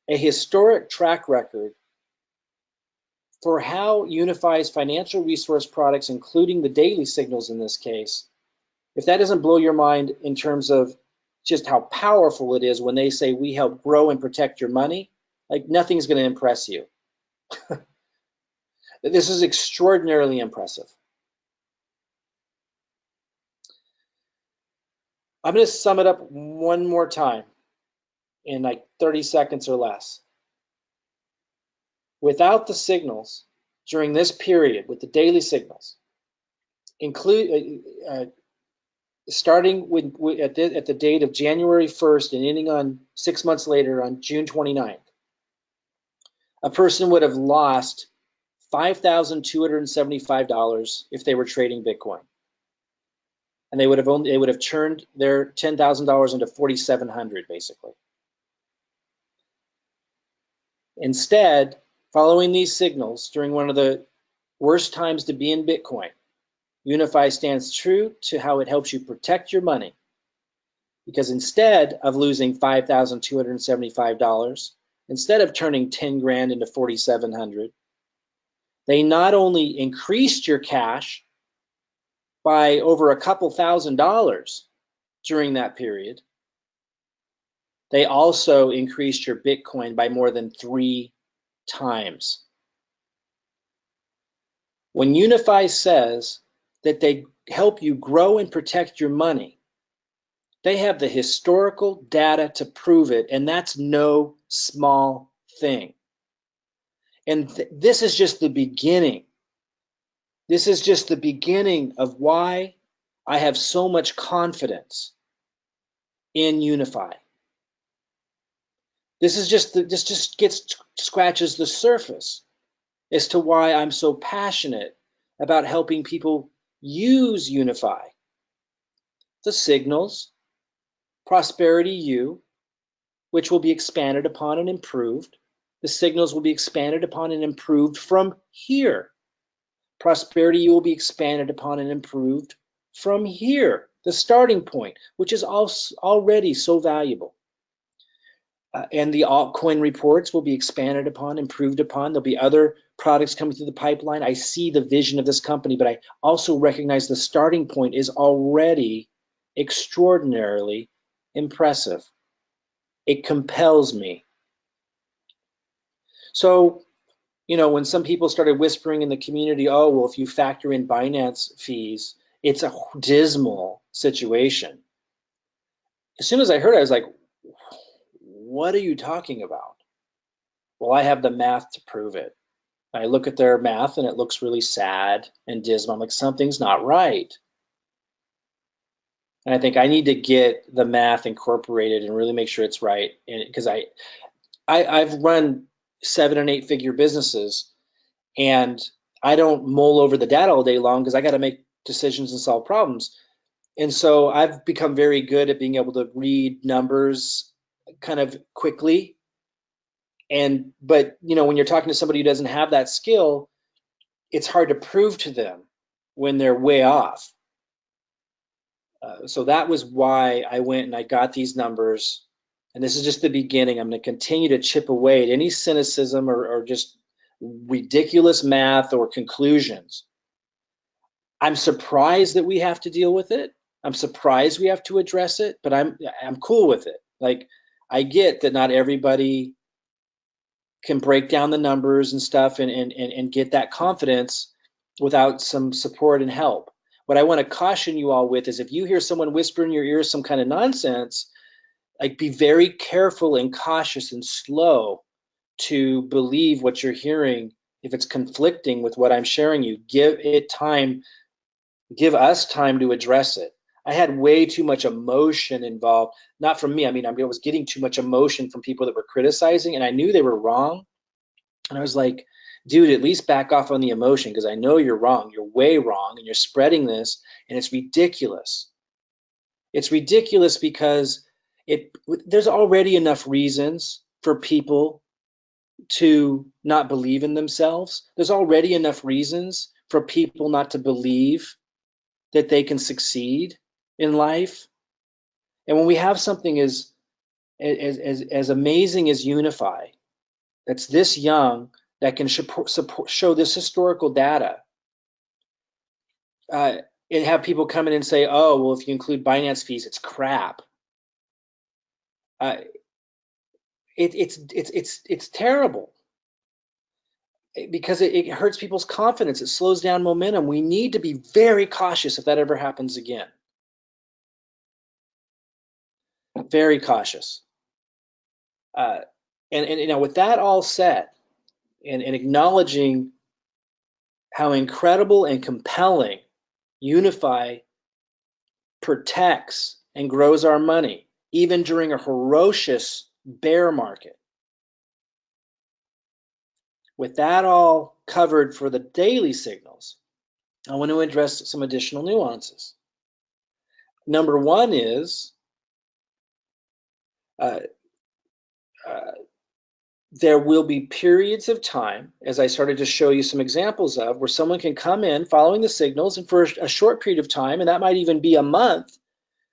a historic track record for how Unifi's financial resource products, including the daily signals in this case, if that doesn't blow your mind in terms of just how powerful it is when they say we help grow and protect your money, like, nothing's going to impress you. This is extraordinarily impressive. I'm going to sum it up one more time in like 30 seconds or less. Without the signals during this period, with the daily signals, starting at the date of January 1st and ending on 6 months later on June 29th, a person would have lost $5,275 if they were trading Bitcoin, and they would have turned their $10,000 into $4,700 basically. Instead, following these signals during one of the worst times to be in Bitcoin, Unifii stands true to how it helps you protect your money, because instead of losing $5,275, instead of turning 10 grand into 4,700, they not only increased your cash by over a couple $1,000s during that period, they also increased your Bitcoin by more than 3 times. When Unifii says that they help you grow and protect your money, they have the historical data to prove it, and that's no small thing. And this is just the beginning. This is just the beginning of why I have so much confidence in Unifii. This just scratches the surface as to why I'm so passionate about helping people use Unifii. The signals, Prosperity U, which will be expanded upon and improved. The signals will be expanded upon and improved from here. Prosperity U will be expanded upon and improved from here, the starting point, which is already so valuable. And the altcoin reports will be expanded upon, improved upon. There'll be other products coming through the pipeline. I see the vision of this company, but I also recognize the starting point is already extraordinarily impressive. It compels me. So, when some people started whispering in the community, oh, well, if you factor in Binance fees, it's a dismal situation. As soon as I heard it, I was like, what are you talking about? Well, I have the math to prove it. I look at their math and it looks really sad and dismal. I'm like, something's not right. And I think I need to get the math incorporated and really make sure it's right. Because I've run 7- and 8-figure businesses, and I don't mull over the data all day long because I got to make decisions and solve problems. And so I've become very good at being able to read numbers kind of quickly. But when you're talking to somebody who doesn't have that skill, it's hard to prove to them when they're way off. So that was why I went and I got these numbers. And this is just the beginning. I'm going to continue to chip away at any cynicism or just ridiculous math or conclusions. I'm surprised that we have to deal with it. I'm surprised we have to address it, but I'm cool with it. Like, I get that not everybody can break down the numbers and stuff and get that confidence without some support and help. What I want to caution you all with is if you hear someone whisper in your ear some kind of nonsense, like, be very careful and cautious and slow to believe what you're hearing. If it's conflicting with what I'm sharing you, give it time, give us time to address it. I had way too much emotion involved, not from me. I mean, I was getting too much emotion from people that were criticizing, and I knew they were wrong. And I was like, dude, at least back off on the emotion because I know you're wrong. You're way wrong, and you're spreading this, and it's ridiculous. It's ridiculous because there's already enough reasons for people to not believe in themselves. There's already enough reasons for people not to believe that they can succeed in life. And when we have something as amazing as Unifii, that's this young, that can show this historical data, and have people come in and say, "Oh, well, if you include Binance fees, it's crap." Uh, it's terrible because it hurts people's confidence. It slows down momentum. We need to be very cautious if that ever happens again. Very cautious. And with that all said, and acknowledging how incredible and compelling Unifii protects and grows our money, even during a ferocious bear market. With that all covered for the daily signals, I want to address some additional nuances. Number one is uh, uh, there will be periods of time, as I started to show you some examples of, where someone can come in following the signals and for a short period of time, and that might even be a month,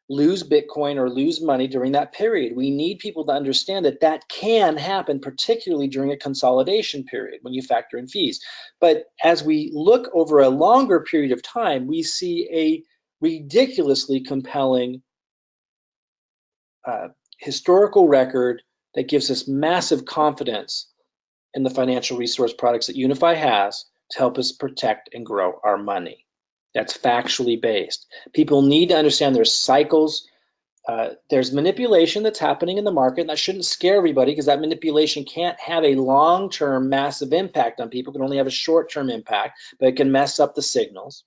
lose Bitcoin or lose money during that period. We need people to understand that that can happen, particularly during a consolidation period when you factor in fees. But as we look over a longer period of time, we see a ridiculously compelling historical record that gives us massive confidence in the financial resource products that Unifii has to help us protect and grow our money. That's factually based. People need to understand there's cycles. There's manipulation that's happening in the market, and that shouldn't scare everybody because that manipulation can't have a long-term massive impact on people. It can only have a short-term impact, but it can mess up the signals.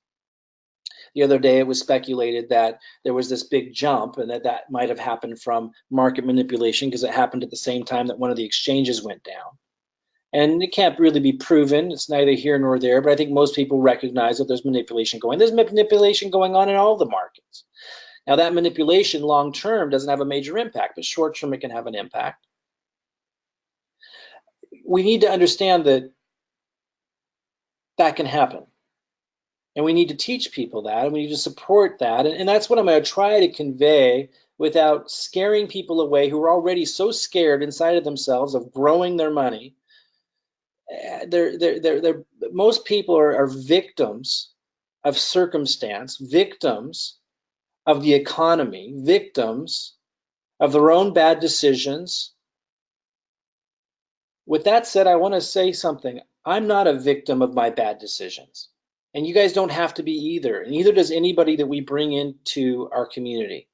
The other day it was speculated that there was this big jump and that might have happened from market manipulation because it happened at the same time that one of the exchanges went down. And it can't really be proven. It's neither here nor there, but I think most people recognize that there's manipulation going. There's manipulation going on in all the markets. Now, that manipulation long term doesn't have a major impact, but short term it can have an impact. We need to understand that that can happen. And we need to teach people that, and we need to support that. And that's what I'm going to try to convey without scaring people away who are already so scared inside of themselves of growing their money. Most people are victims of circumstance, victims of the economy, victims of their own bad decisions. With that said, I want to say something. I'm not a victim of my bad decisions. And you guys don't have to be either. And neither does anybody that we bring into our community.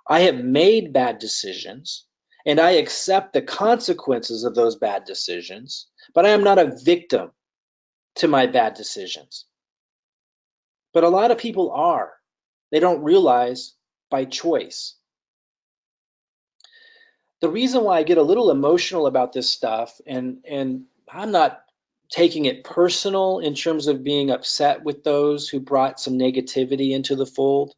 I have made bad decisions, and I accept the consequences of those bad decisions, but I am not a victim to my bad decisions. But a lot of people are. They don't realize by choice. The reason why I get a little emotional about this stuff, and I'm not taking it personal in terms of being upset with those who brought some negativity into the fold.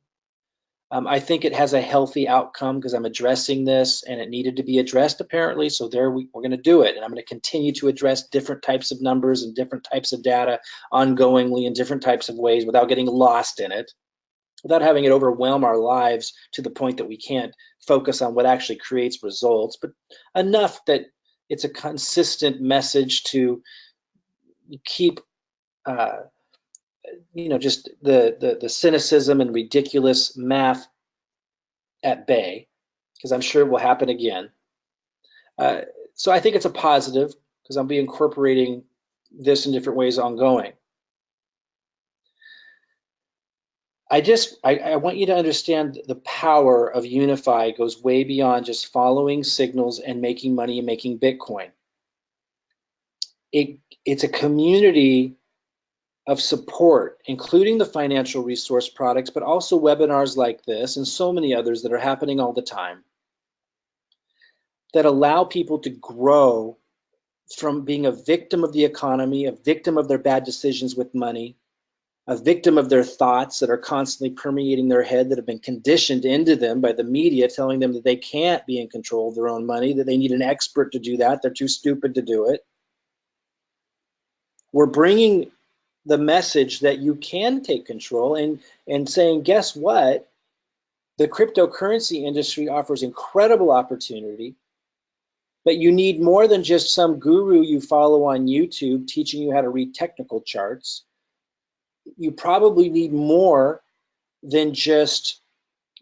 I think it has a healthy outcome because I'm addressing this and it needed to be addressed apparently. So we're going to do it. And I'm going to continue to address different types of numbers and different types of data ongoingly in different types of ways without getting lost in it, without having it overwhelm our lives to the point that we can't focus on what actually creates results, but enough that it's a consistent message to keep just the cynicism and ridiculous math at bay, because I'm sure it will happen again. So I think it's a positive because I'll be incorporating this in different ways ongoing. I want you to understand the power of Unifii goes way beyond just following signals and making money and making Bitcoin. It's a community of support, including the financial resource products, but also webinars like this and so many others that are happening all the time that allow people to grow from being a victim of the economy, a victim of their bad decisions with money, a victim of their thoughts that are constantly permeating their head that have been conditioned into them by the media telling them that they can't be in control of their own money, that they need an expert to do that, they're too stupid to do it. We're bringing the message that you can take control and saying, guess what? The cryptocurrency industry offers incredible opportunity, but you need more than just some guru you follow on YouTube teaching you how to read technical charts. You probably need more than just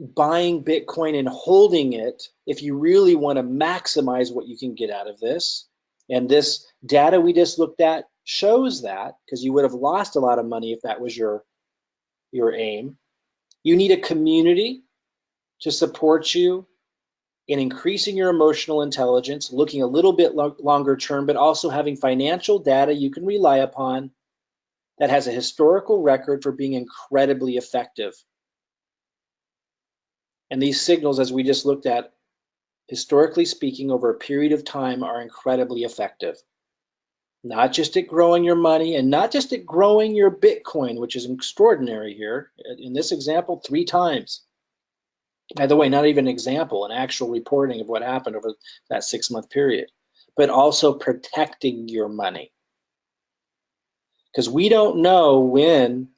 buying Bitcoin and holding it if you really want to maximize what you can get out of this. And this data we just looked at shows that, because you would have lost a lot of money if that was your aim. You need a community to support you in increasing your emotional intelligence, looking a little bit longer term, but also having financial data you can rely upon that has a historical record for being incredibly effective. And these signals, as we just looked at, historically speaking, over a period of time are incredibly effective. Not just at growing your money and not just at growing your Bitcoin, which is extraordinary here. In this example, 3 times. By the way, not even an example, an actual reporting of what happened over that 6-month period, but also protecting your money. Because we don't know when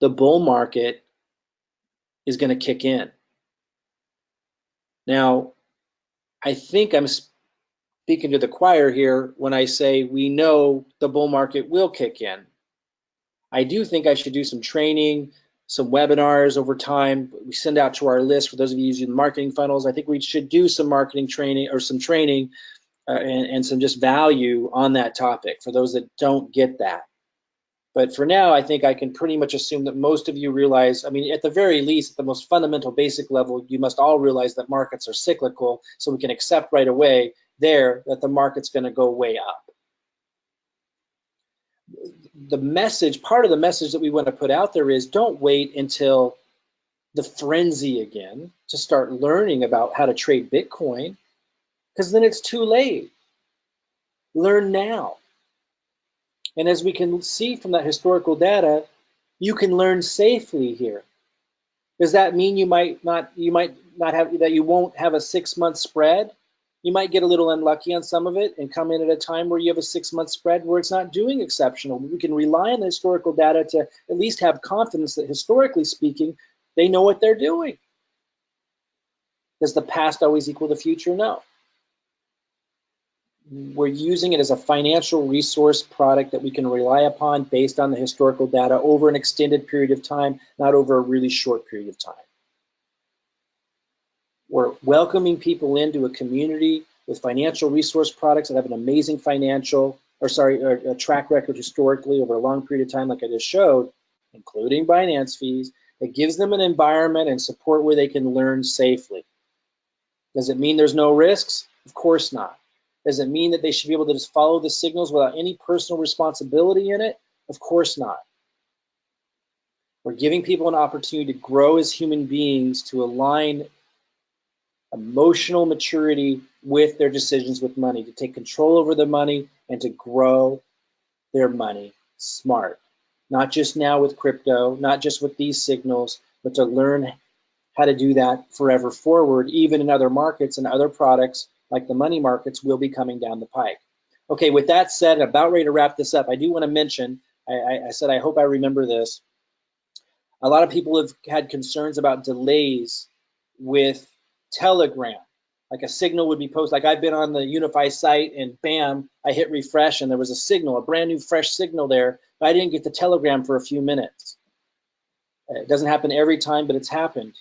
the bull market is going to kick in. Now, I think I'm speaking to the choir here when I say we know the bull market will kick in. I do think I should do some training, some webinars over time. We send out to our list for those of you using marketing funnels. I think we should do some marketing training or some training and some just value on that topic for those that don't get that. But for now, I think I can pretty much assume that most of you realize, I mean, at the very least, at the most fundamental basic level, you must all realize that markets are cyclical, so we can accept right away there that the market's going to go way up. The message, part of the message that we want to put out there is don't wait until the frenzy again to start learning about how to trade Bitcoin, because then it's too late. Learn now. And as we can see from that historical data, you can learn safely here. Does that mean you might not have, that you won't have a 6-month spread? You might get a little unlucky on some of it and come in at a time where you have a 6-month spread where it's not doing exceptional. We can rely on the historical data to at least have confidence that historically speaking, they know what they're doing. Does the past always equal the future? No. We're using it as a financial resource product that we can rely upon based on the historical data over an extended period of time, not over a really short period of time. We're welcoming people into a community with financial resource products that have an amazing a track record historically over a long period of time, like I just showed, including Binance fees, that gives them an environment and support where they can learn safely. Does it mean there's no risks? Of course not. Does it mean that they should be able to just follow the signals without any personal responsibility in it? Of course not. We're giving people an opportunity to grow as human beings, to align emotional maturity with their decisions with money, to take control over their money and to grow their money smart. Not just now with crypto, not just with these signals, but to learn how to do that forever forward, even in other markets and other products like the money markets will be coming down the pike. Okay, with that said, about ready to wrap this up, I do want to mention, I said I hope I remember this. A lot of people have had concerns about delays with Telegram. Like a signal would be posted, like I've been on the Unifii site and bam, I hit refresh and there was a signal, a brand new fresh signal there, but I didn't get the Telegram for a few minutes. It doesn't happen every time, but it's happened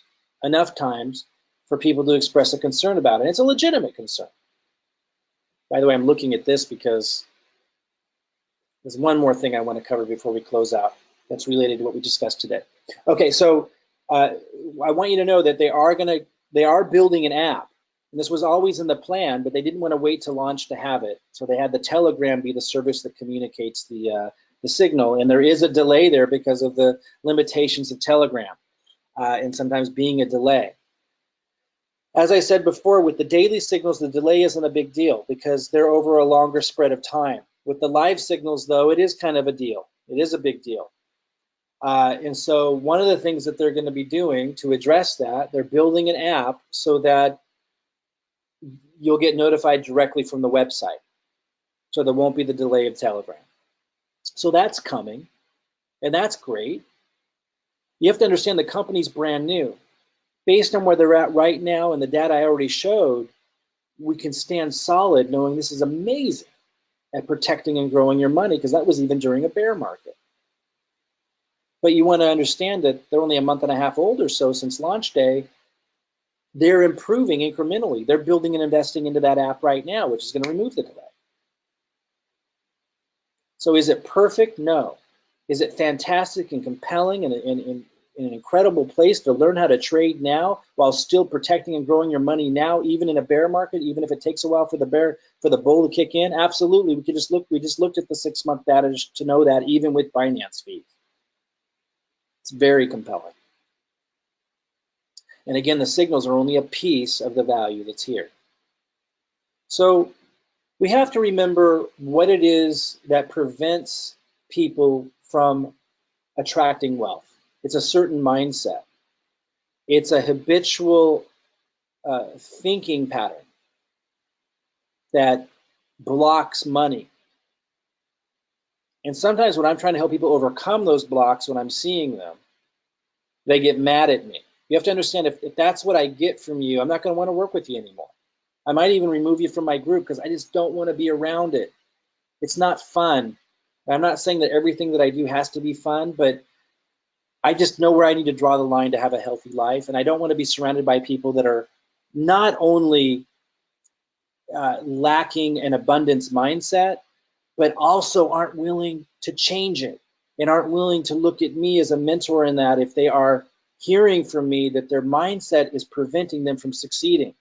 enough times for people to express a concern about it. And it's a legitimate concern. By the way, I'm looking at this because there's one more thing I want to cover before we close out that's related to what we discussed today. Okay, so I want you to know that they are building an app. And this was always in the plan, but they didn't want to wait to launch to have it. So they had the Telegram be the service that communicates the signal. And there is a delay there because of the limitations of Telegram and sometimes being a delay. As I said before, with the daily signals, the delay isn't a big deal because they're over a longer spread of time. With the live signals, though, it is kind of a deal. It is a big deal. And so one of the things that they're going to be doing to address that, they're building an app so that you'll get notified directly from the website. So there won't be the delay of Telegram. So that's coming, and that's great. You have to understand the company's brand new. Based on where they're at right now and the data I already showed, we can stand solid knowing this is amazing at protecting and growing your money, because that was even during a bear market. But you want to understand that they're only a month and a half old or so since launch day. They're improving incrementally. They're building and investing into that app right now, which is going to remove the delay. So is it perfect? No. Is it fantastic and compelling and an incredible place to learn how to trade now while still protecting and growing your money now, even in a bear market, even if it takes a while for the bull to kick in? Absolutely. We just looked at the 6-month data to know that, even with Binance fees. It's very compelling. And again, the signals are only a piece of the value that's here. So we have to remember what it is that prevents people from attracting wealth. It's a certain mindset. It's a habitual thinking pattern that blocks money. And sometimes when I'm trying to help people overcome those blocks, when I'm seeing them, they get mad at me. You have to understand, if that's what I get from you, I'm not going to want to work with you anymore. I might even remove you from my group because I just don't want to be around it. It's not fun. I'm not saying that everything that I do has to be fun, but I just know where I need to draw the line to have a healthy life. And I don't want to be surrounded by people that are not only lacking an abundance mindset, but also aren't willing to change it and aren't willing to look at me as a mentor in that if they are hearing from me that their mindset is preventing them from succeeding.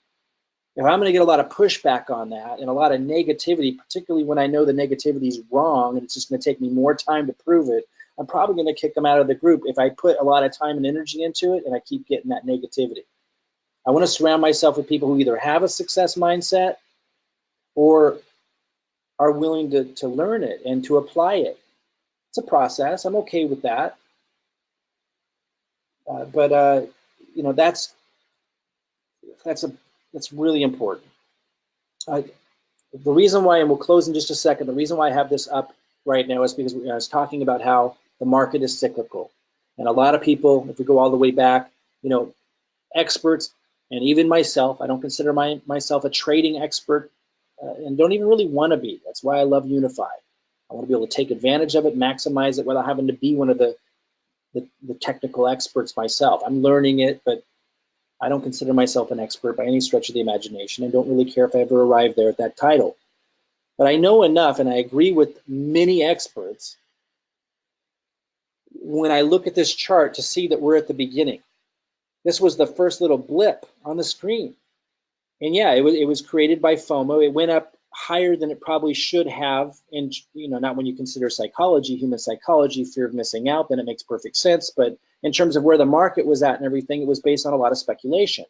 If I'm going to get a lot of pushback on that and a lot of negativity, particularly when I know the negativity is wrong and it's just going to take me more time to prove it, I'm probably going to kick them out of the group if I put a lot of time and energy into it and I keep getting that negativity. I want to surround myself with people who either have a success mindset or are willing to learn it and to apply it. It's a process. I'm okay with that. But you know, that's really important. The reason why, and we'll close in just a second, the reason why I have this up right now is because I was talking about how the market is cyclical. And a lot of people, if we go all the way back, you know, experts, and even myself, I don't consider myself a trading expert and don't even really want to be. That's why I love Unifii. I want to be able to take advantage of it, maximize it without having to be one of the technical experts myself. I'm learning it, but I don't consider myself an expert by any stretch of the imagination. I don't really care if I ever arrive there at that title. But I know enough, and I agree with many experts, when I look at this chart to see that we're at the beginning. This was the first little blip on the screen. And yeah, it was created by FOMO. It went up higher than it probably should have, and you know, not when you consider psychology, human psychology, fear of missing out, then it makes perfect sense. But in terms of where the market was at and everything, it was based on a lot of speculation.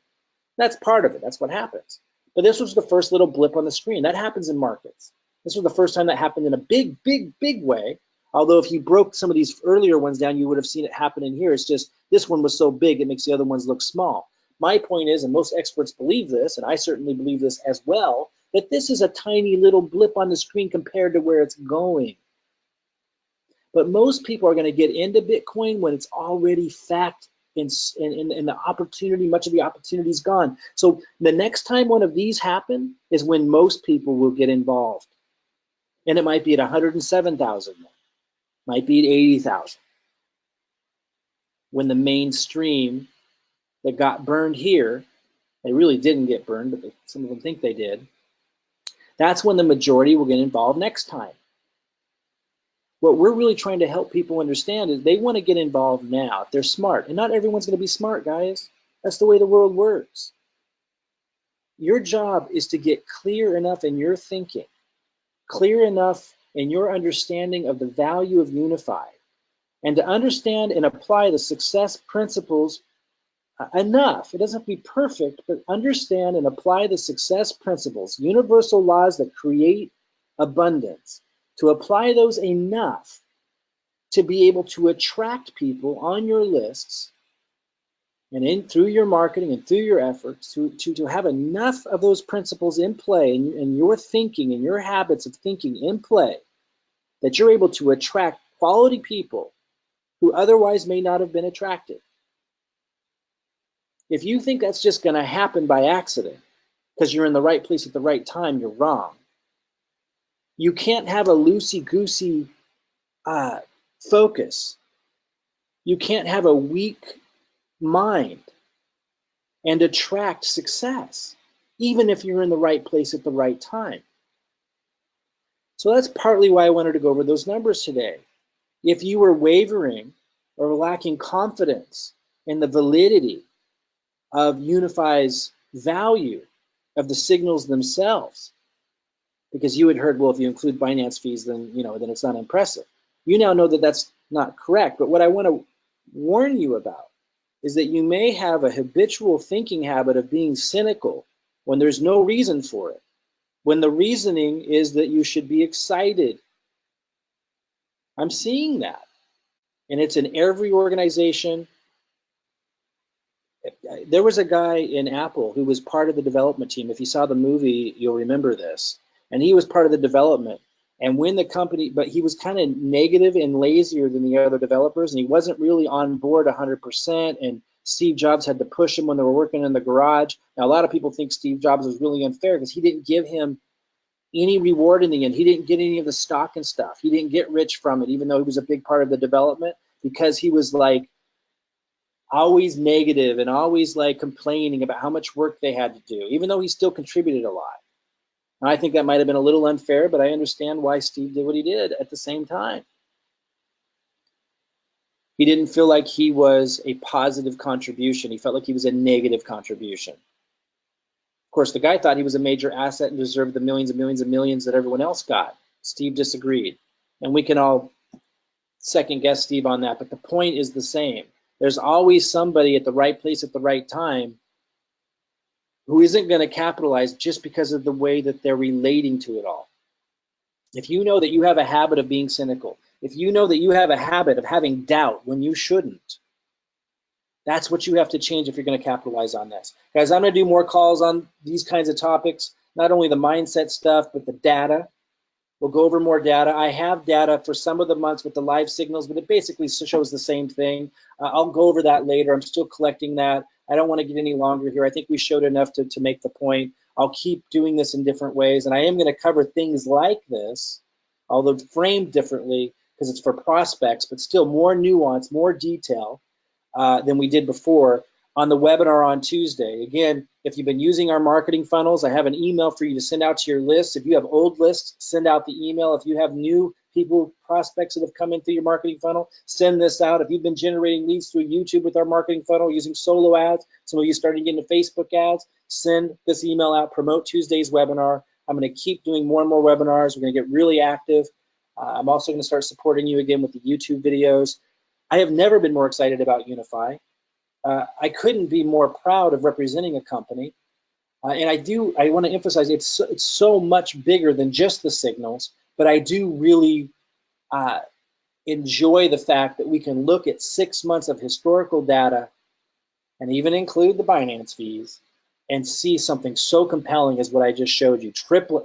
That's part of it. That's what happens. But this was the first little blip on the screen. That happens in markets. This was the first time that happened in a big, big, big way. Although if you broke some of these earlier ones down, you would have seen it happen in here. It's just this one was so big, it makes the other ones look small. My point is, and most experts believe this, and I certainly believe this as well, that this is a tiny little blip on the screen compared to where it's going. But most people are going to get into Bitcoin when it's already fact and the opportunity, much of the opportunity is gone. So the next time one of these happen is when most people will get involved. And it might be at 107,000, might be at 80,000. When the mainstream that got burned here, they really didn't get burned, but some of them think they did. That's when the majority will get involved next time. What we're really trying to help people understand is they want to get involved now if they're smart. And not everyone's going to be smart, guys. That's the way the world works. Your job is to get clear enough in your thinking, clear enough in your understanding of the value of Unifii, and to understand and apply the success principles enough. It doesn't have to be perfect, but understand and apply the success principles, universal laws that create abundance, to apply those enough to be able to attract people on your lists and through your marketing and through your efforts to have enough of those principles in play and your thinking and your habits of thinking in play that you're able to attract quality people who otherwise may not have been attracted. If you think that's just going to happen by accident because you're in the right place at the right time, you're wrong. You can't have a loosey-goosey focus. You can't have a weak mind and attract success, even if you're in the right place at the right time. So that's partly why I wanted to go over those numbers today. If you were wavering or lacking confidence in the validity of Unifii's value of the signals themselves, because you had heard, well, if you include Binance fees, then then it's not impressive. You now know that that's not correct. But what I want to warn you about is that you may have a habitual thinking habit of being cynical when there's no reason for it, when the reasoning is that you should be excited. I'm seeing that. And it's in every organization. There was a guy in Apple who was part of the development team. If you saw the movie, you'll remember this. And he was part of the development. And when the company, but he was kind of negative and lazier than the other developers, and he wasn't really on board 100%. And Steve Jobs had to push him when they were working in the garage. Now, a lot of people think Steve Jobs was really unfair because he didn't give him any reward in the end. He didn't get any of the stock and stuff. He didn't get rich from it, even though he was a big part of the development, because he was like always negative and always like complaining about how much work they had to do, even though he still contributed a lot. And I think that might have been a little unfair, but I understand why Steve did what he did at the same time. He didn't feel like he was a positive contribution. He felt like he was a negative contribution. Of course, the guy thought he was a major asset and deserved the millions and millions and millions that everyone else got. Steve disagreed. And we can all second guess Steve on that, but the point is the same. There's always somebody at the right place at the right time who isn't going to capitalize just because of the way that they're relating to it all. If you know that you have a habit of being cynical, if you know that you have a habit of having doubt when you shouldn't, that's what you have to change if you're going to capitalize on this. Guys, I'm going to do more calls on these kinds of topics, not only the mindset stuff, but the data. We'll go over more data. I have data for some of the months with the live signals, but it basically shows the same thing. I'll go over that later. I'm still collecting that. I don't want to get any longer here. I think we showed enough to make the point. I'll keep doing this in different ways, and I am going to cover things like this, although framed differently because it's for prospects, but still more nuance, more detail than we did before on the webinar on Tuesday. Again, if you've been using our marketing funnels, I have an email for you to send out to your lists. If you have old lists, send out the email. If you have new people, prospects that have come in through your marketing funnel, send this out. If you've been generating leads through YouTube with our marketing funnel using solo ads, some of you started getting into Facebook ads, send this email out, promote Tuesday's webinar. I'm going to keep doing more and more webinars. We're going to get really active. I'm also going to start supporting you again with the YouTube videos. I have never been more excited about Unifii. I couldn't be more proud of representing a company And I want to emphasize it's so much bigger than just the signals, but I do really uh, enjoy the fact that we can look at 6 months of historical data and even include the Binance fees and see something so compelling as what I just showed you,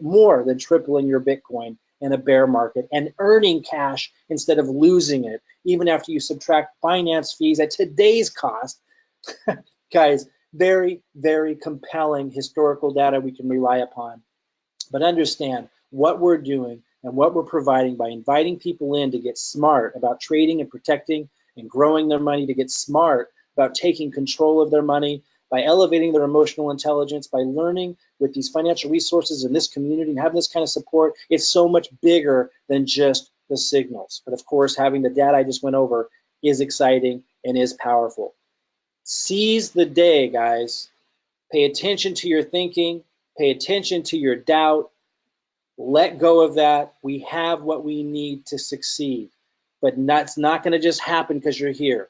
more than tripling your Bitcoin in a bear market and earning cash instead of losing it, even after you subtract Binance fees at today's cost. Guys, very, very compelling historical data we can rely upon. But understand what we're doing and what we're providing by inviting people in to get smart about trading and protecting and growing their money, to get smart about taking control of their money, by elevating their emotional intelligence, by learning with these financial resources in this community and having this kind of support. It's so much bigger than just the signals. But of course, having the data I just went over is exciting and is powerful. Seize the day, guys. Pay attention to your thinking, pay attention to your doubt. Let go of that. We have what we need to succeed. But that's not going to just happen because you're here.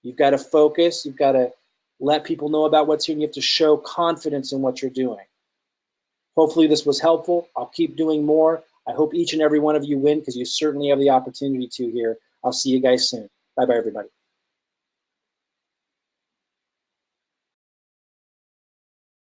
You've got to focus. You've got to let people know about what's here. And you have to show confidence in what you're doing. Hopefully this was helpful. I'll keep doing more. I hope each and every one of you win, because you certainly have the opportunity to here. I'll see you guys soon. Bye-bye, everybody.